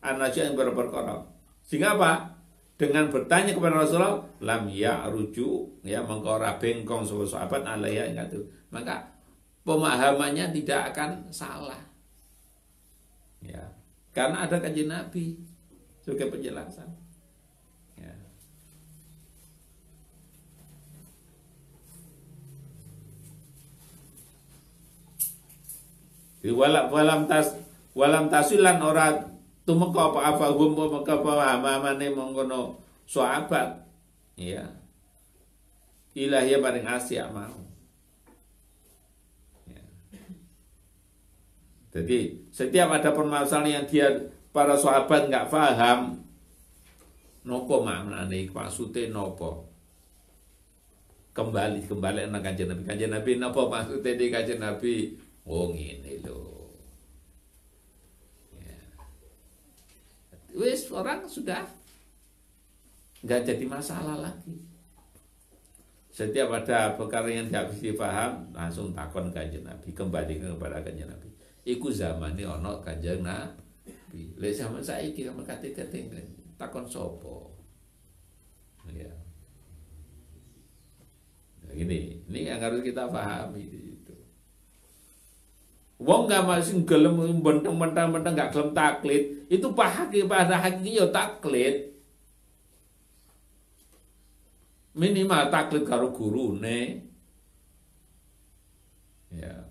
anaja yang berperkara. Sehingga apa? Dengan bertanya kepada Rasulullah, lam ya ruju ya mengkora bengkong sahabat alaya itu. Maka pemahamannya tidak akan salah. Ya. Karena ada kanjeng Nabi sebagai penjelasan. Ya. Walam tasilan ora tumeka apa hum maka pemahamane mengkono sahabat ya ilahiyah paring asya mau ya. Jadi setiap ada permasalahan yang dia para sahabat nggak paham nopo maknane maksude nopo kembali nang kanjeng Nabi nopo maksude di kanjeng Nabi oh ngene lho. Wis orang sudah nggak jadi masalah lagi. Setiap ada perkara yang tidak bisa dipaham langsung takon kanjeng Nabi, kembalikan kepada kanjeng Nabi. Iku zaman ini ono kanjeng Nabi. Lek zaman saiki sama kate-kate takon sopo. Ya. Nah, ini yang harus kita pahami. Wong gak masih gelem mentang-mentang gak gelem taklid, itu pada hakiki ya taklid. Minimal taklid karo gurune. Ya.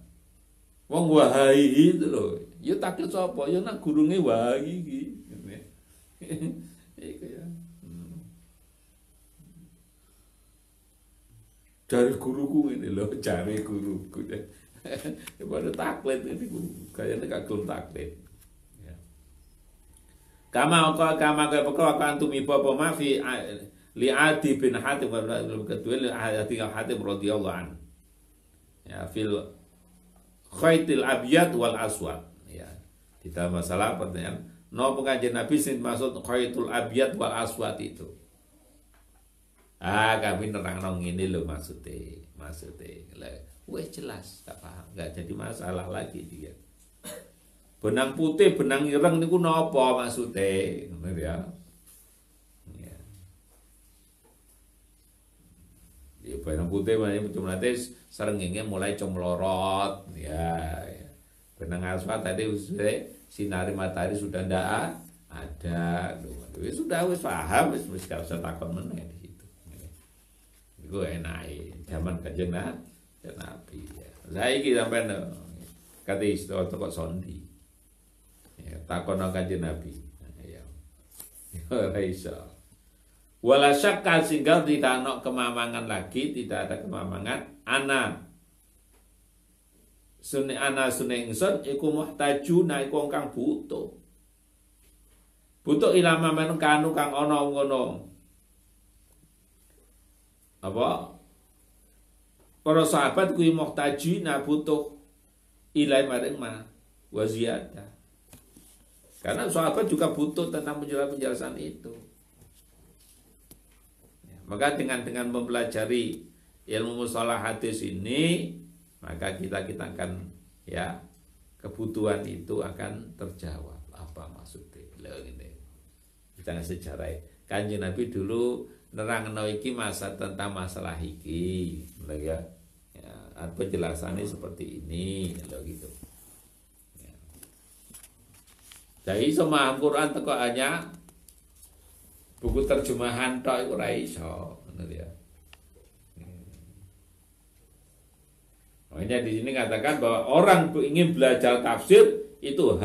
Wong wahai itu loh. Ya taklid sapa? Ya nak gurune wahai iki. Iku ya. Dari guruku ini loh, cari guruku deh. Pada taklid ini kayaknya gak gelem taklid. Ya. Kama kaya pokok antum ibu apa mafi li Adi bin Hatim kedua li Adi Hatim radhiyallahu an. Ya fil khaitil abyad wal aswad. Ya. Di dalam masalah pertanyaan no pengajian Nabi sing maksud khaitul abyad wal aswad itu. Kami nerang ngene lho maksudnya. Wah jelas, tak paham, nggak jadi masalah lagi dia. Benang putih, benang ireng niku napa maksudnya, ya? Ya. Ya benang putih maknanya cuma nanti serengenge mulai comlorot, ya. Benang asfalt tadi sinari matahari sudah ndak ada, sudah wis paham, wis gak usah takon meneh di situ. Iku enak, zaman kanjeng Nabi ya. Saiki sampean kate istilah teko sondi. Ya, takon kanjeng Nabi. Ya. Ora iso. Wala syakka singgal tidak ana kemamangan lagi, tidak ada kemamangan ana sunne ingsun iku muhtajuna iku kang butuh. Butuh ilama men kanu kang ana ngono. Apa? Para sahabat kuwi muhtajina butuh ilai maring ma wa ziyadah. Karena sahabat juga butuh tentang penjelasan itu. Ya, maka dengan mempelajari ilmu mustalah hadis ini, maka kita akan ya kebutuhan itu akan terjawab. Apa maksudnya? Lho ngene. Kita sejarah Kanjeng Nabi dulu nerangno iki tentang masalah iki, ya. Ya, penjelasannya seperti ini, gitu. Ya. Jadi semua Quran teko hanya buku terjemahan tok iku ora iso, ngono ya. Makanya di sini katakan bahwa orang ingin belajar tafsir itu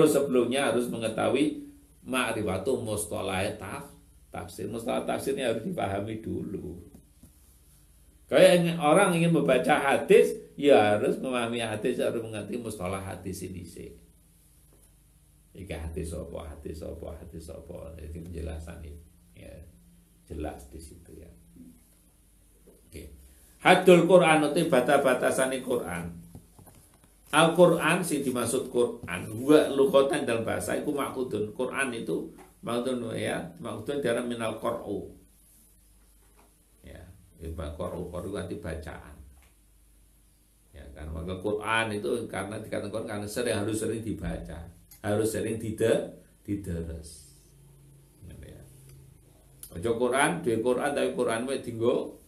sebelumnya harus mengetahui ma'rifatu mustalah tafsir. Mustalah tafsirnya harus dipahami dulu. Kayak orang ingin membaca hadis, ya harus memahami hadis, harus mengerti mustalah hadis ini sih. Jika hadis apa. Itu penjelasan ini. Ya, jelas di situ ya. Oke. Hadul Quran itu batasan Quran. Al-Quran sih dimaksud Quran. Wa lughatan dalam bahasa itu maksudun. Quran itu maksudun ya, maksudun dalam minal Qur'u. Ya, qur'u arti bacaan. Ya kan, maka Quran itu karena dikatakan karena harus sering dibaca, harus sering dideres. Ya. Ojo Quran, duwe Quran tapi Quran wae dienggo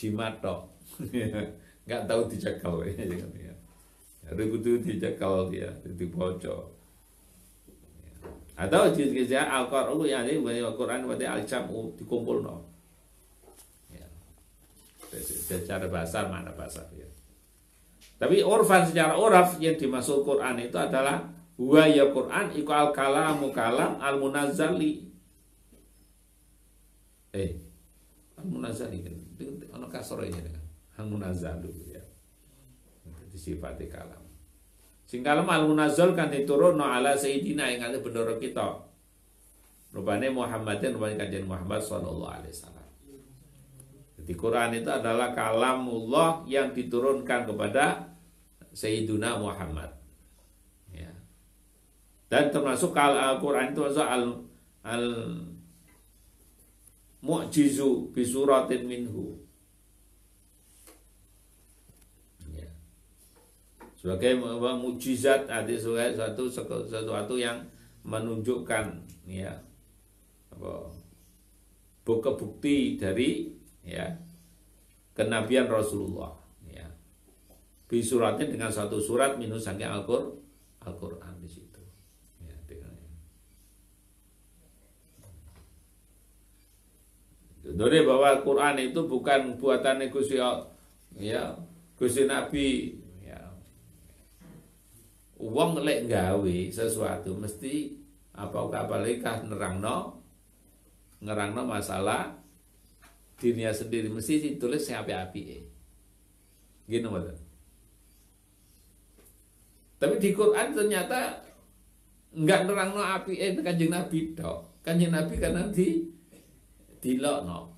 jimat tok. Enggak tahu dicekal ya. Harus kudu dicekal dia, dibaca. Atau jika Al-Qur'an yang ini Al-Qur'an berarti al-jam'u dikumpulno. Ya. Secara bahasa mana bahasa ya. Tapi urfan secara uraf yang dimaksud Quran itu adalah wa ya Quran iku al-kalamu kalam al-munazzali. Al-munazzali kan ono kasroe kan. Al-munazzalu ya. Itu sifatnya kalam. Sing kalem al-munazzal kan diturunno ala sayyidina ing ale bendoro kita. Rupane Muhammadin rupane kanjeng Muhammad sallallahu alaihi wasallam. Jadi Quran itu adalah kalamullah yang diturunkan kepada Sayyiduna Muhammad. Ya. Dan termasuk Al-Quran itu al mu'jizu bi suratin minhu. Ya. Sebagai mukjizat ada sesuatu yang menunjukkan ya apa bukti dari ya kenabian Rasulullah ya bi suratnya dengan satu surat minus saking Al-Qur'an di situ ya dengan dari bahwa Al-Qur'an itu bukan buatan Gusti ya Gusti Nabi ya wong lek gawe sesuatu mesti apa-apa nerangno masalah dirinya sendiri mesti ditulis sing apik-apike. Gini mboten. Tapi di Quran ternyata enggak nerangno apike Kanjeng Nabi tok. Kanjeng Nabi kan nanti dilokno.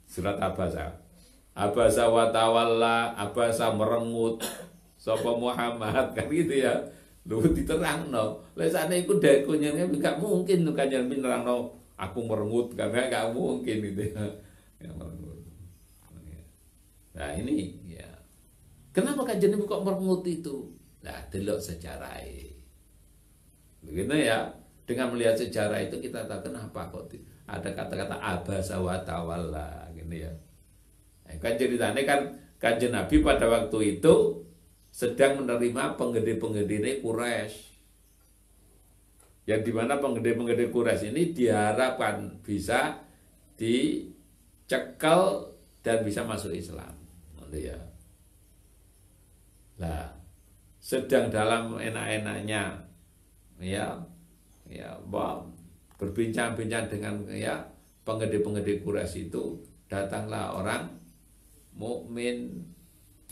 Surat Abasa. Abasa wa tawalla, abasa merengut sapa Muhammad kan gitu ya. Lho diterangno. Lek sakne iku dakunya enggak mungkin Kanjeng Nabi nerangno aku merengut karena nggak mungkin gitu ya merengut. Nah ini ya kenapa kajian kok merengut itu? Nah delok sejarah begitu ya, dengan melihat sejarah itu kita tahu kenapa kok ada kata-kata abasa wa tawalla gitu ya. Kan ceritanya kan Kanjeng Nabi pada waktu itu sedang menerima penggede-penggede Quraisy. Yang dimana penggede-penggede Quraisy ini diharapkan bisa dicekal dan bisa masuk Islam. Ya. Nah, sedang dalam enak-enaknya ya berbincang-bincang dengan ya penggede-penggede Quraisy itu datanglah orang mukmin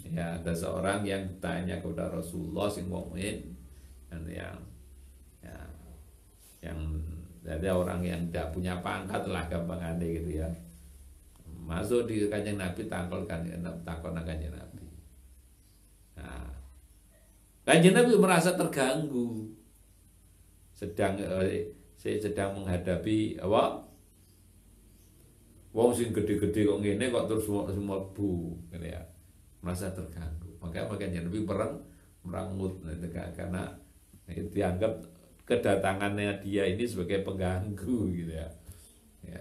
ya ada seorang yang tanya kepada Rasulullah sing mukmin dan yang ada orang yang tidak punya pangkat lah gampangannya gitu ya masuk di Kanjeng Nabi takon Kanjeng Nabi. Nah, Kanjeng Nabi merasa terganggu sedang menghadapi apa wong sing gede-gede kok ngene kok terus semua bu gitu ya merasa terganggu makanya Kanjeng Nabi merangut karena dianggap kedatangannya dia ini sebagai pengganggu gitu ya. Ya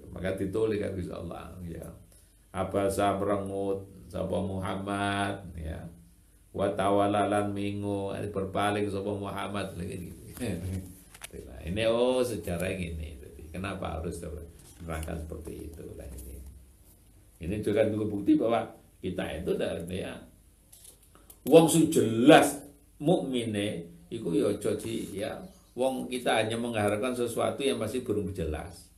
maka ditulis kan Gusti Allah ya. Abasa merengut sapa Muhammad ya. Wa tawalalan mingu berpaling sapa Muhammad lagi gitu. Nah, ini sejarah ini. Kenapa harus menerangkan seperti itu lah ini. Ini juga bukti bahwa kita itu ya wong sing jelas mukmine iku ya aja ya wong kita hanya mengharapkan sesuatu yang masih belum jelas.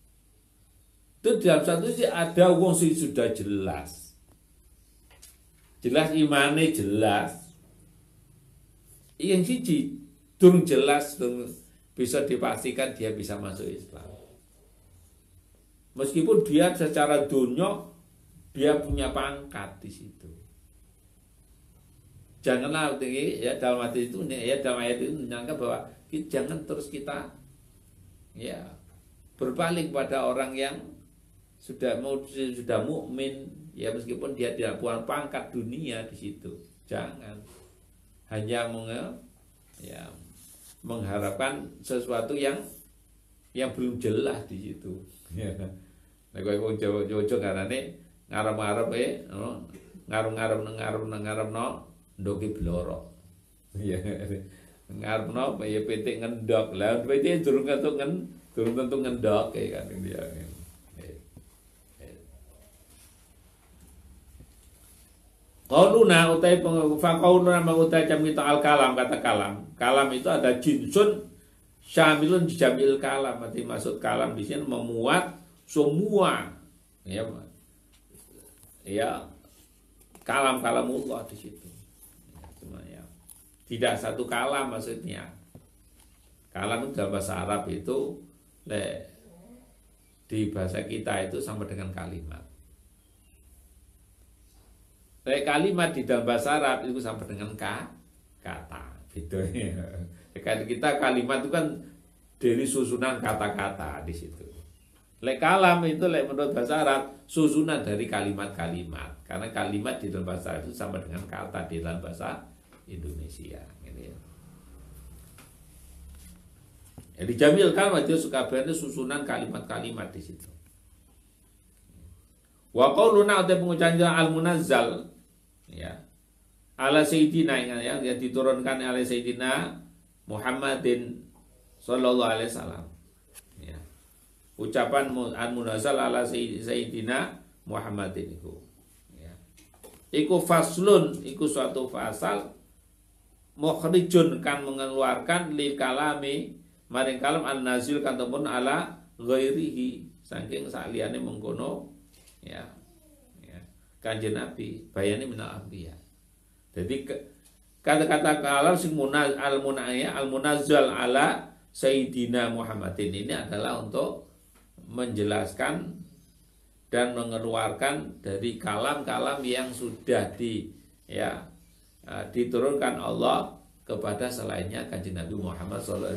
Itu dalam satu sih ada wong sing sudah jelas. Jelas imane jelas. Yang siji durung jelas durung bisa dipastikan dia bisa masuk Islam. Meskipun dia secara dunia dia punya pangkat di situ. Janganlah ya dalam hati itu ya dalam ayat itu menyangka bahwa jangan terus kita ya berpaling pada orang yang sudah mukmin ya meskipun dia tidak punya pangkat dunia di situ, jangan hanya mengharapkan sesuatu yang belum jelas di situ. Ya. Nah, kowe Jawa-Jawa karane ngarep-ngarep ngarep no ndoki blorok. Ya. Ngarepno ya pitik ngendok. Lah pitik durung tentu ngendok kayak kan dia. Qauluna utai faqauluna mengutai jam kita al kalam, kata kalam. Kalam itu ada jinsun syamilun jamil kalam. Arti maksud kalam di sini memuat semua ya kalam-kalamullah di situ. Ya, tidak satu kalam maksudnya. Kalam itu dalam bahasa Arab itu di bahasa kita itu sama dengan kalimat. Kalimat di dalam bahasa Arab itu sama dengan kata. Gitu. Kita kalimat itu kan dari susunan kata-kata di situ. Kalam itu menurut bahasa Arab susunan dari kalimat-kalimat. Karena kalimat di dalam bahasa Arab itu sama dengan kata di dalam bahasa Indonesia. Gitu ya. Jadi jamil kalimat itu sukabehane susunan kalimat-kalimat di situ. Wa qauluna uta pengucapan al-munazzal ya ala sayyidina yang diturunkan oleh Sayyidina Muhammadin sallallahu alaihi wasallam ya. Ucapan al-munazzal ala Sayyidina Muhammadin itu ya. Iku faslun, iku suatu fasal mukhrijun kan mengeluarkan lil kalami maring kalam an-nazil kantapun ala ghairihi saking saliyane mengkono ya Kanjeng Nabi bayani minal anbiya. Jadi kata-kata kalam sing al-munazzal ala Sayyidina Muhammadin ini adalah untuk menjelaskan dan mengeluarkan dari kalam-kalam yang sudah diturunkan Allah kepada selainnya Kanjeng Nabi Muhammad SAW,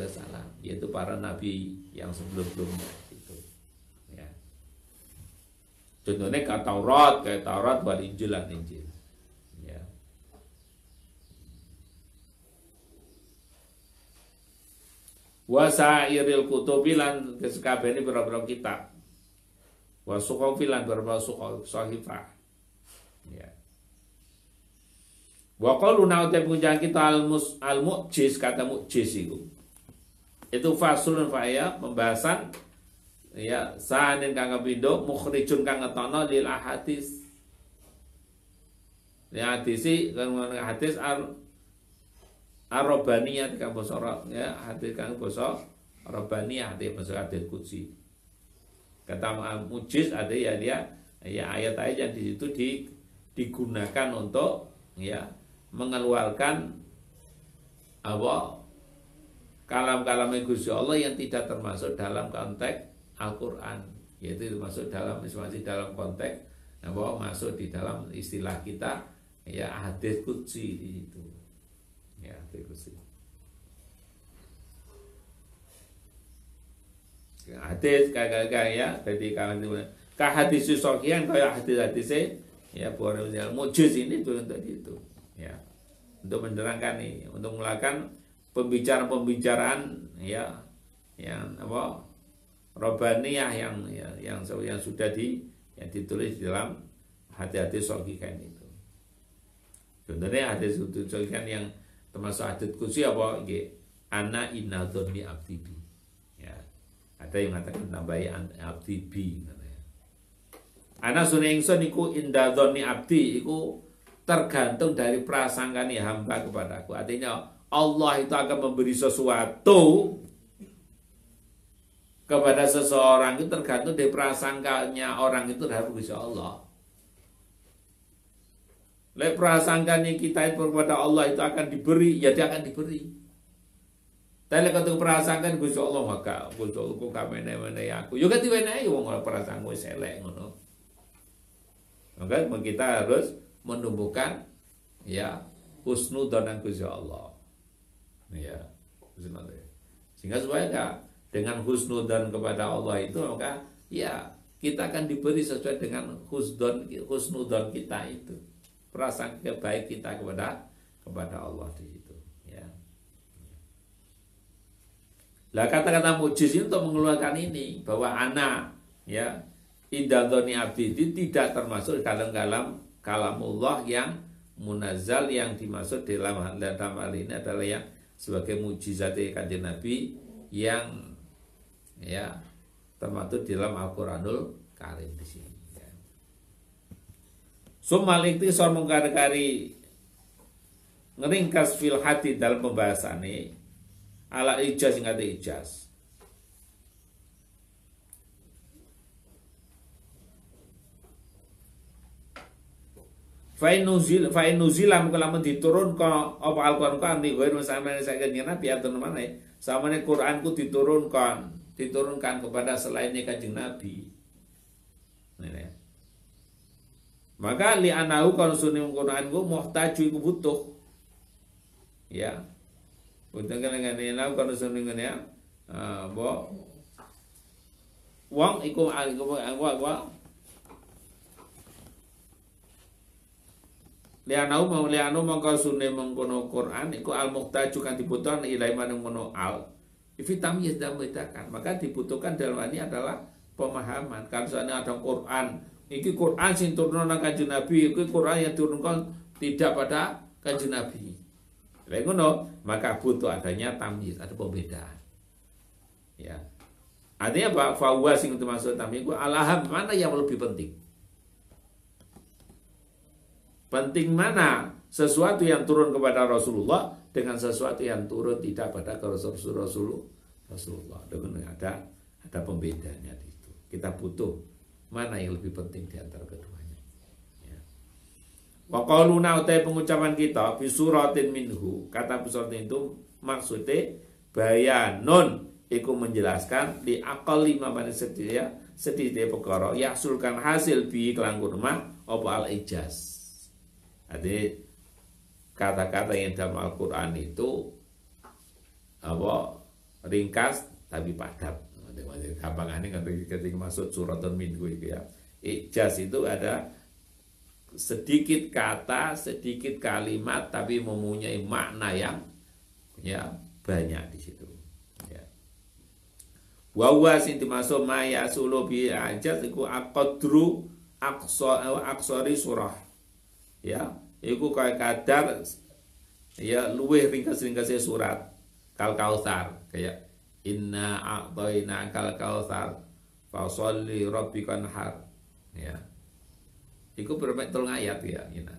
yaitu para nabi yang sebelum-sebelumnya. Contohnya kayak Taurat, wal Injil dan Injil. Ya. Wasairil kutubi lan sekabehane pira-pira kitab. Wa suhufil lan pira-pira sahifah. Ya. Wa qauluna uta punjang kita al-mu'jiz kata mu'jiz itu. Itu faslun fa'aya pembahasan ya sanin kang kapindo mukhrijun kang ngetono lil ahadis ya hadisi kang hadis ar-rabaniyah kang basa ya hadis kang basa rabaniyah hadis basa hadis qudsi kata mujiz ada ya ayat-ayat yang di situ digunakan untuk ya mengeluarkan apa kalam-kalam Gusti Allah yang tidak termasuk dalam konteks Al-Quran, yaitu masuk masih dalam konteks bahwa masuk di dalam istilah kita ya hadis qudsi di situ. Ya, hadis qudsi. Hadis kayak ya, jadi kalau hadis sahih kayak hadis-hadis ya boleh mujiz ini itu untuk itu. Ya. Untuk menerangkan ini, untuk melakukan pembicaraan ya yang apa Robaniyah yang sudah ditulis di dalam hati-hati sokikan itu. Contohnya hadis sokikan yang termasuk hadis qudsi apa? Ana inna dzanni abdi bi. Ya. Ada yang mengatakan tambahi abdi bi. Ana suneng ingsun iku inda dzanni abdi iku tergantung dari prasangkane hamba kepadaku. Artinya Allah itu akan memberi sesuatu kepada seseorang itu tergantung dari prasangkanya orang itu terhadap Gusti Allah. Prasangkanya kita itu kepada Allah itu akan diberi, ya dia akan diberi. Tapi kalau prasangkan Gusti Allah maka Gusti Allah kok kamene-mene aku. Yo ganti wenehe wong ora prasangka wis elek ngono. Maka kita harus menumbuhkan ya husnudzon Gusti Allah. Ya, sehingga supaya dengan husnudzon kepada Allah itu maka ya kita akan diberi sesuai dengan husnudon kita itu, perasaan baik kita kepada Allah di situ. Ya. Lah kata-kata mujiz itu untuk mengeluarkan ini bahwa anak ya indadzoni abdi itu tidak termasuk dalam kalamullah yang munazzal, yang dimaksud dalam hal ini adalah yang sebagai mujizat kanjeng Nabi yang ya termasuk dalam Al-Qur'anul Karim di sini. Ya. Sumal iktisar mengkari ngeringkas fil hati dalam pembahasan ini ala ijaz hingga ijaz. Fa'inuzil lam kalamun diturun ke apa Al-Quran kan di gue sama saya kanjeng Nabi atau mana sama nih Quranku diturunkan kepada selainnya kanjeng Nabi. Ini. Maka li anahu kalau sunni Quranku muhtaju iku butuh. Ya. Butuh kan dengan kalau sunni ya. Bo wong iku lianau mongko sunne mengkono Quran iku al muhtaju kan dibutuhkan ilai manung mono al vitamin sedang membedakan, maka dibutuhkan dalam ini adalah pemahaman. Kalau soalnya ada Quran iki Quran sing turun nang kanjeng Nabi, iki Quran yang turunkan tidak pada kanjeng Nabi. Lha ngono, maka butuh adanya tamyiz, ada pembedaan. Ya. Artinya apa? Fawa sing itu maksud tamyiz iku alaham, mana yang lebih penting? Penting mana sesuatu yang turun kepada Rasulullah dengan sesuatu yang turun tidak pada Rasulullah. Dengan ada pembedanya di situ. Kita butuh mana yang lebih penting di antara keduanya. Ya. Wa qauluna utai pengucapan kita fi suratin minhu, kata surat itu maksudnya bayanun iku menjelaskan di akal lima mana sedih perkara yahsulkan hasil bi kelangkun mah apa al ijaz. Jadi kata-kata yang dalam Al-Quran itu apa ringkas tapi padat. Gampang ini ketika masuk suratun minhu itu ya. Ijaz itu ada sedikit kata, sedikit kalimat tapi mempunyai makna yang ya banyak di situ. Ya. Wa huwa sing dimaksud ma yasulu bi ijaz iku aqdru aqsari surah. Ya, iku kayak kadar ya luweh ringkas-ringkasnya surat kal kautsar kayak inna a'tayna kal kautsar fasholli rabbika anhar ya. Iku berapa tolong ayat ya gitu.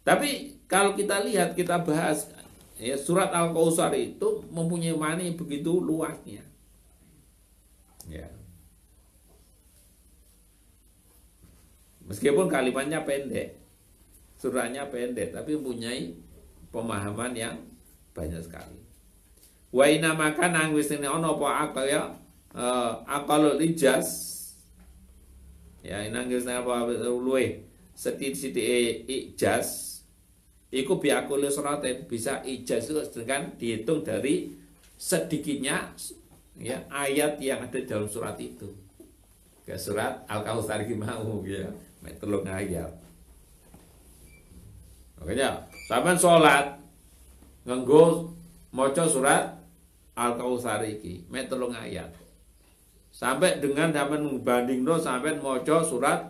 Tapi kalau kita lihat, kita bahas ya, surat Al-Kautsar itu mempunyai makna yang begitu luasnya. Ya. Meskipun kalimatnya pendek, suratnya pendek, tapi mempunyai pemahaman yang banyak sekali. Wa inna maka nang wis ono apa akal ya akalul ijaz. Ya nang wis apa luwe sithik-sithik ijaz. Iku biakul suratin, bisa ijaz itu dengan dihitung dari sedikitnya ya ayat yang ada dalam surat itu. Ke surat Al-Kautsar iki mau ya, mek 3 ayat. Makanya sampean salat nganggo maca surat Al-Kautsar iki mek 3 ayat. Sampai dengan sampean membandingno sampean maca surat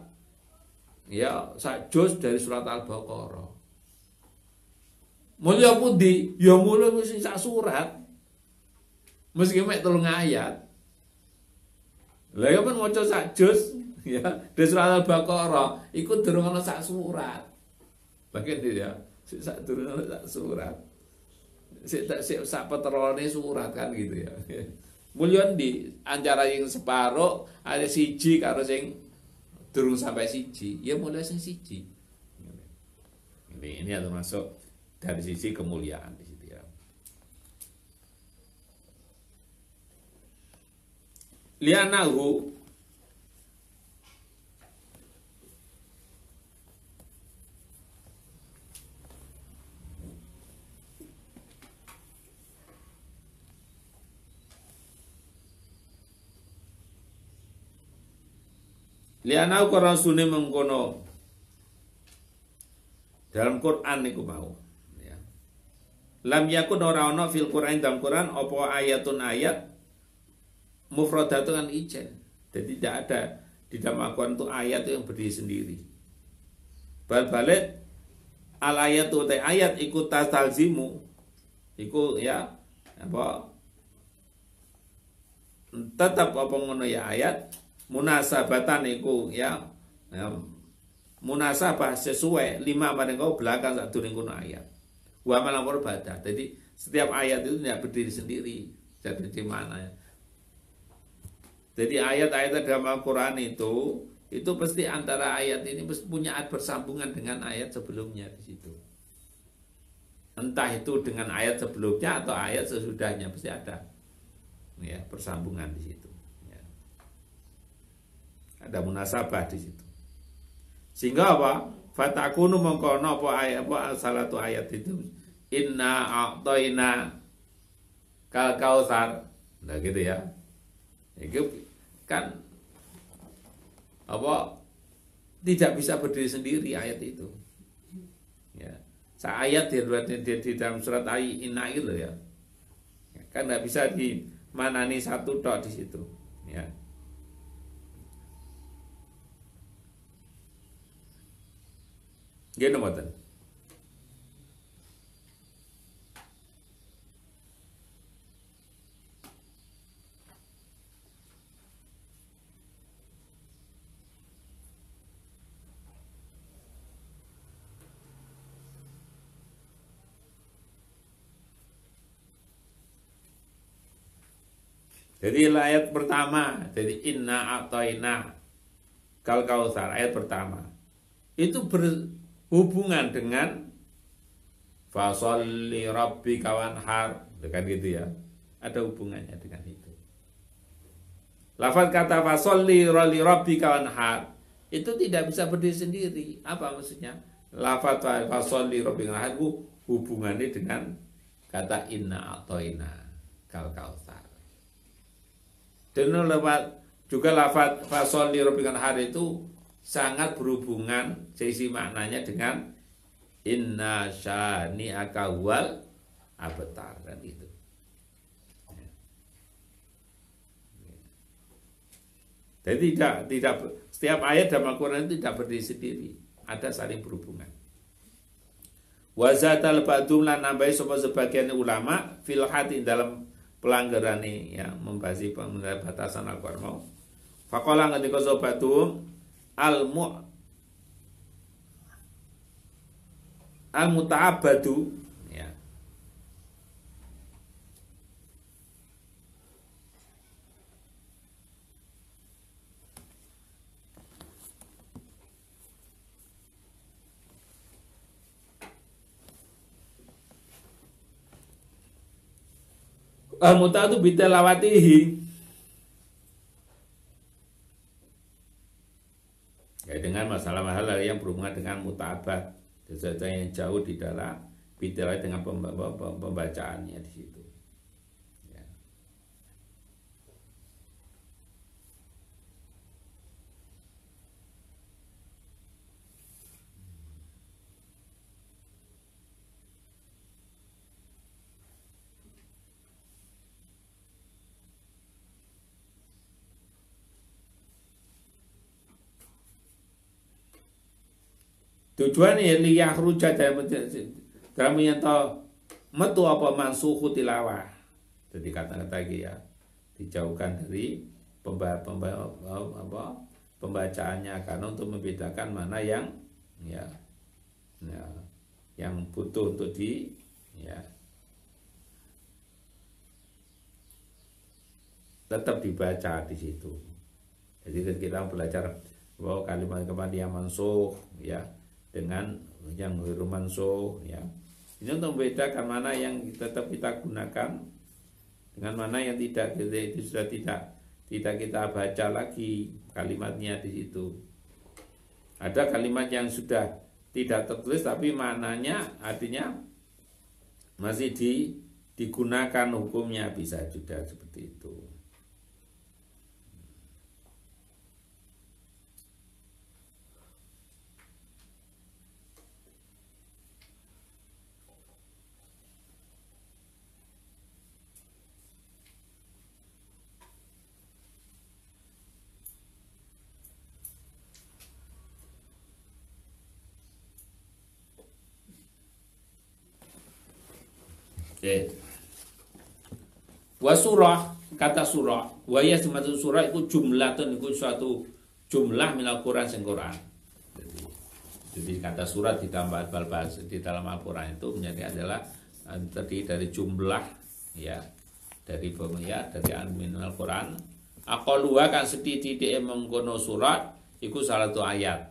ya sak juz dari surat Al-Baqarah. Mulya pundi? Ya mulya wis sak surat. Meski mek 3 ayat. Lah ya kan maca sak juz ya, dari surat Al-Baqarah iku durung ana sak surat. Bagian itu ya, sak durung ana sak surat. Sik sak peterone surat kan gitu ya. Mulya di antara yang separo ada siji karo sing durung sampai siji, ya mulai sing siji. Ini ada masuk dari sisi kemuliaan di situ ya. Lianahu Lianau karena sune mengkono dalam Quran niku mau ya. Lam yakun ora ana fil Quran dalam Quran apa ayatun ayat mufradatun kan ijen. Jadi tidak ada di dalam Al-Quran itu ayat yang berdiri sendiri. Balik al ayat itu ayat ikut tastalzimu ikut ya apa tetap apa ngono ya ayat munasabatan iku ya, munasabah sesuai lima pada kau belakang saat turun kuno ayat wa malam berbeda. Jadi setiap ayat itu tidak berdiri sendiri. Jadi di mana ya? Jadi ayat-ayat dalam Al-Quran itu pasti antara ayat ini punya bersambungan dengan ayat sebelumnya di situ. Entah itu dengan ayat sebelumnya atau ayat sesudahnya pasti ada ya persambungan di situ. Ya. Ada munasabah di situ. Sehingga apa? Fatakunu mengkono apa ayat apa salah satu ayat itu inna a'toina kal kautsar. Nah gitu ya. Itu kan apa tidak bisa berdiri sendiri ayat itu ya ayat di dalam surat Inna itu ya kan nggak bisa dimanani satu tok di situ ya. Gini mboten. Jadi ayat pertama, jadi inna a'toina kal kautsar ayat pertama itu berhubungan dengan fasholli rabbika wanhar, kan gitu ya. Ada hubungannya dengan itu. Lafaz kata fasholli rabbika wanhar itu tidak bisa berdiri sendiri. Apa maksudnya? Lafaz fasholli rabbika wanhar itu hubungannya dengan kata inna a'toina kal kautsar. Dan juga lafaz fasol li rabbikal hari itu sangat berhubungan sisi maknanya dengan inna syani akawal abtar dan itu. Jadi tidak setiap ayat dalam Al-Quran itu tidak berdiri sendiri, ada saling berhubungan. Wazatal ba'dum lan nambahi sapa sebagian ulama fil hati dalam pelanggaran ini ya membahas batasan Al-Quran mau. Faqala ngendika sobatum al-muta'abbadu ya. Al-muta'abbadu bitilawatihi ya, dengan masalah-masalah yang berhubungan dengan muta'abbad, sesuatu yang jauh di dalam bitilawati dengan pembacaannya di situ. Ya. Tujuannya liyah ruja dalam menyentuh metu apa mansuhu tilawah. Jadi kata-kata ya dijauhkan dari pembacaannya karena untuk membedakan mana yang ya yang butuh untuk tetap dibaca di situ. Jadi kita belajar bahwa kalimat-kalimat yang mansuh ya dengan yang ghairu mansuh ya. Ini untuk membedakan mana yang tetap kita gunakan dengan mana yang tidak, itu sudah tidak kita baca lagi kalimatnya di situ. Ada kalimat yang sudah tidak tertulis tapi maknanya artinya masih digunakan hukumnya, bisa juga seperti itu. Oke. Wa surah, kata surah, wa ya semacam surah itu jumlatun, itu suatu jumlah minal Quran sing Quran. Jadi kata surat ditambah bahasa di dalam Al-Quran itu menjadi adalah terdiri dari jumlah ya, dari dari minal Quran. Aqalluha kan sethithike mengkono surat iku salah satu ayat.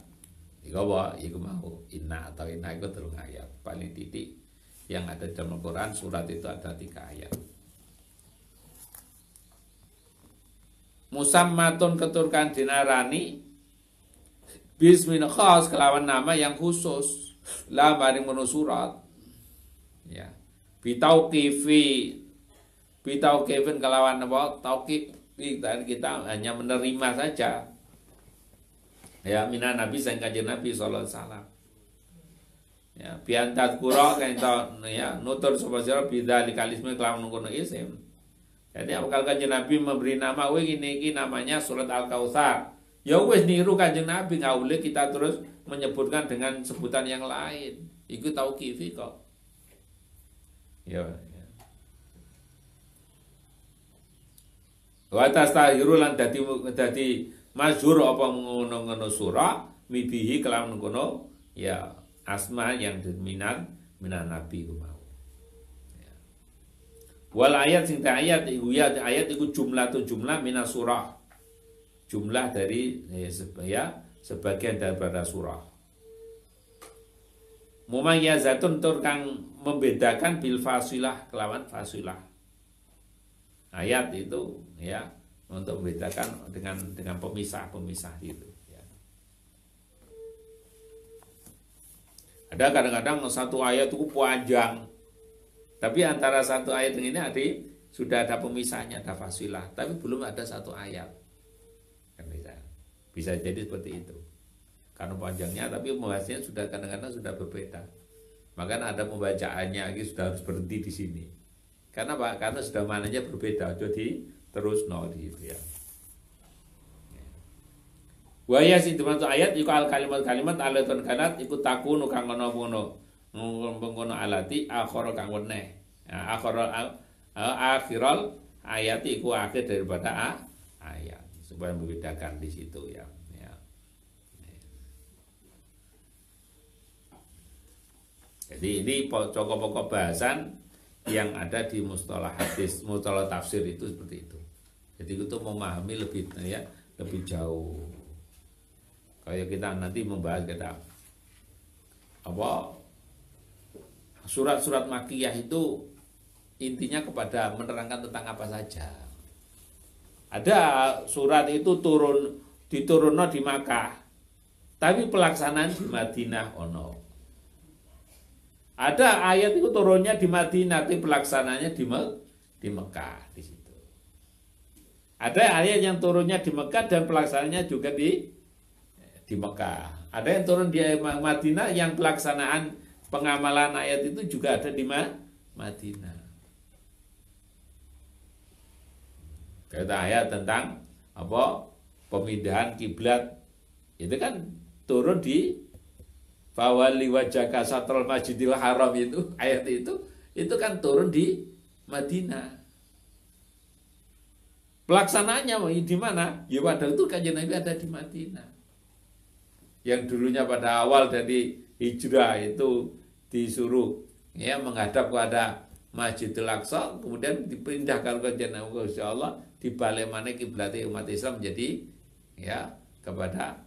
Iku apa? Iku mau inna atau inna itu 3 ayat. Paling titik yang ada dalam Al-Quran surat itu ada 3 ayat. Musammatun keturkan dinarani bismin khas kelawan nama yang khusus la maring mono surat ya bitauqifin kelawan apa tauqif kita hanya menerima saja ya minan nabi sang kanjeng Nabi sallallahu alaihi wasallam ya biantat qura kan ya nutur sapa sira bidzalika ismi kelawan ngono isim. Jadi apakah kanjeng Nabi memberi nama ini namanya surat Al-Kautsar. Ya wis niru kanjeng Nabi, nggak boleh kita terus menyebutkan dengan sebutan yang lain. Iku tauqifi kok. Ya. Wa tastahiru lan dadi masyhur apa ngono surah mibihi kelawan ngono ya asma yang minan Nabi ku mau. Wal ayat sing ayat iku jumlah minas surah. Jumlah dari sebagian daripada surah. Mumayyazatun tur kang membedakan bil fasilah kelawan fasilah. Ayat itu ya untuk membedakan dengan pemisah itu ya. Ada kadang-kadang satu ayat itu panjang. Tapi antara satu ayat ini sudah ada pemisahnya, ada fasilah, tapi belum ada satu ayat. Kan bisa jadi seperti itu. Karena panjangnya, tapi pembahasannya sudah kadang-kadang sudah berbeda. Maka ada pembacaannya lagi sudah harus berhenti di sini. Karena Pak, karena sudah mananya berbeda, jadi terus gitu ya. Wa ya sing dimaksud ayat iku al kalimat alatun kanat iku takunu kang ngono pengkono alati akhir kang weneh. Akhiral ayat iku akhir daripada ayat supaya membedakan di situ ya. Jadi ini pokok-pokok bahasan yang ada di mustalah hadis, mustalah tafsir itu seperti itu. Jadi itu memahami lebih jauh. Kayak kita nanti membahas surat-surat Makkiyah itu intinya kepada menerangkan tentang apa saja. Ada surat itu diturunno di Makkah, tapi pelaksanaan di Madinah ono. Ada ayat itu turunnya di Madinah, tapi pelaksananya di Mekah di situ. Ada ayat yang turunnya di Mekah dan pelaksananya juga di Mekah. Ada yang turun di Madinah yang pelaksanaan pengamalan ayat itu juga ada di Madinah. Kata ayat tentang pemindahan kiblat itu kan turun di Fawali wajhaka satrul masjidil haram itu ayat itu kan turun di Madinah. Pelaksanaannya di mana? Ya padahal itu kanjeng Nabi ada di Madinah. Yang dulunya pada awal dari hijrah itu disuruh menghadap kepada Masjidil Aqsa, kemudian dipindahkan ke Nabi insyaallah dibalik mana kiblatnya umat Islam jadi kepada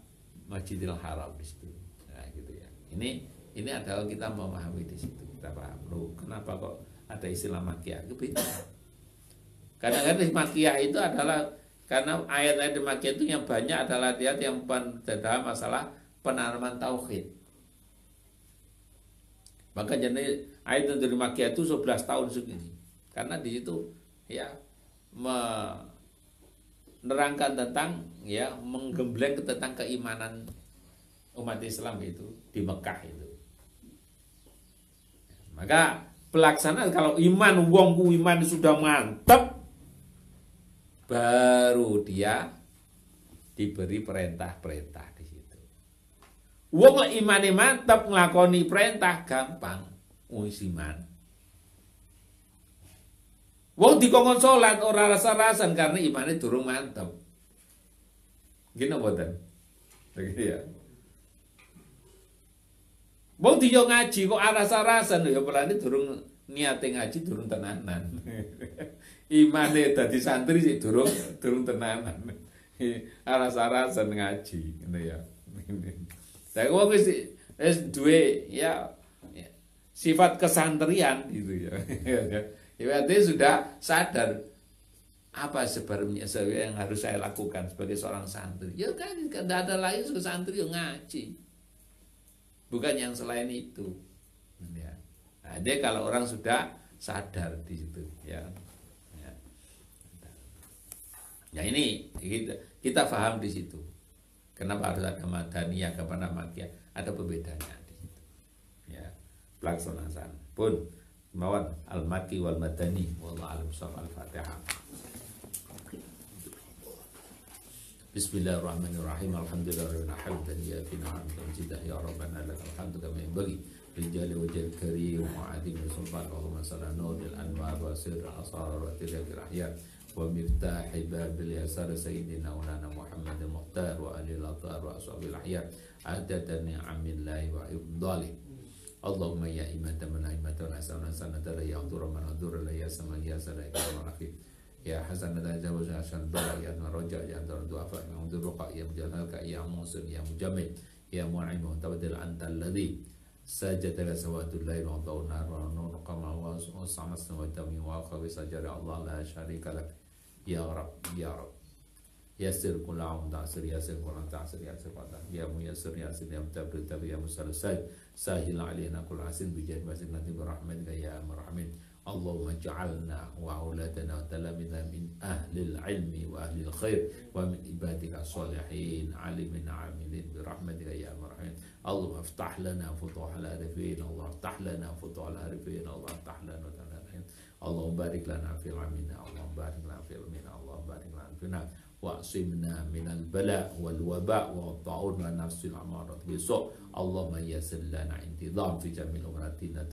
Masjidil Haram di situ. Nah, gitu ya. Ini adalah kita memahami di situ. Kita paham loh, kenapa kok ada istilah Makkiyah itu beda. Kadang-kadang Makkiyah itu adalah karena ayat-ayat di Makkiyah itu yang banyak adalah ayat yang dalam masalah penanaman tauhid. Maka jadi ayat yang dari Makkiyah itu 11 tahun segini. Karena di situ menerangkan tentang menggembleng tentang keimanan umat Islam itu di Mekah itu. Maka pelaksanaan kalau iman sudah mantap, baru dia diberi perintah-perintah di situ. Wong lek imane mantap nglakoni perintah gampang, wis iman. Wong dikongkon salat ora rasa-rasan karena imane durung mantep. Gini mboten. Begitu ya. Wong diyo ngaji kok rasa-rasan ya pelane durung niate ngaji durung tenanan. Imane dadi santri sik durung tenanan. Rasa-rasan ngaji ngono ya. Saya wong wis duwe ya sifat kesantrian gitu ya. Berarti sudah sadar apa sebenarnya yang harus saya lakukan sebagai seorang santri. Ya kan tidak ada lain sebagai santri yang ngaji. Bukan yang selain itu. Ya. Nah, dia kalau orang sudah sadar di situ ya. Ya ini kita paham di situ. Kenapa harus ada madaniyah kepada makiyah? Ada perbedaannya di situ. Ya, pelaksanaan pun mawon al-maki wal madani wallahu a'lam bishawab. Al-Fatihah. Bismillahirrahmanirrahim. Alhamdulillahirabbil alamin. Ya fina ya rabbana lakal hamdu kama yanbaghi lil jalali wajhil karim wa azim sultan Allahumma salli ala nuril anwar wa sirr asrar wa tiraqil ahya wa miftah babil yasar sayyidina ulana Muhammadin muhtar wa alil athar wa ashabil ahya adatan ni'amillahi wa ibdalih. Allahumma ya imata man imata wa asana sanata ya andur man andur la ya sama ya sada ya rafi ya hasan la zawaj asan bala ya raja ya andur du'afa ya andur ruqa ya mujalhalka ya musin ya mujamil ya mu'im tawaddal anta alladhi sajada la sawatul lail wa dawna wa nur qama wa sama samawati wa khawi sajada Allah la syarika lak ya rab ya rab yasir kulam ta'sir yasir kulam ta'sir yasir kulam ya muyassir yasir ya mutabir tabi ya musalsal sahil alaina kul asin bijad basin nanti berahmatika ya marhamin. Allahumma ja'alna wa auladana wa talamina min ahlil ilmi wa ahlil khair wa min ibadika salihin alimin amilin birahmatika ya marhamin. Allahumma aftah lana futuhal arifin, Allah aftah lana futuhal arifin, Allah aftah lana futuhal arifin. Allahumma barik lana fil amina, Allahumma barik lana fil amina, Allahumma barik lana fil amina. Wa'asimna minal bala wal waba wa ta'un wa nafsil amarat besok. Allahumma yassir lana intidham fi jamil umratina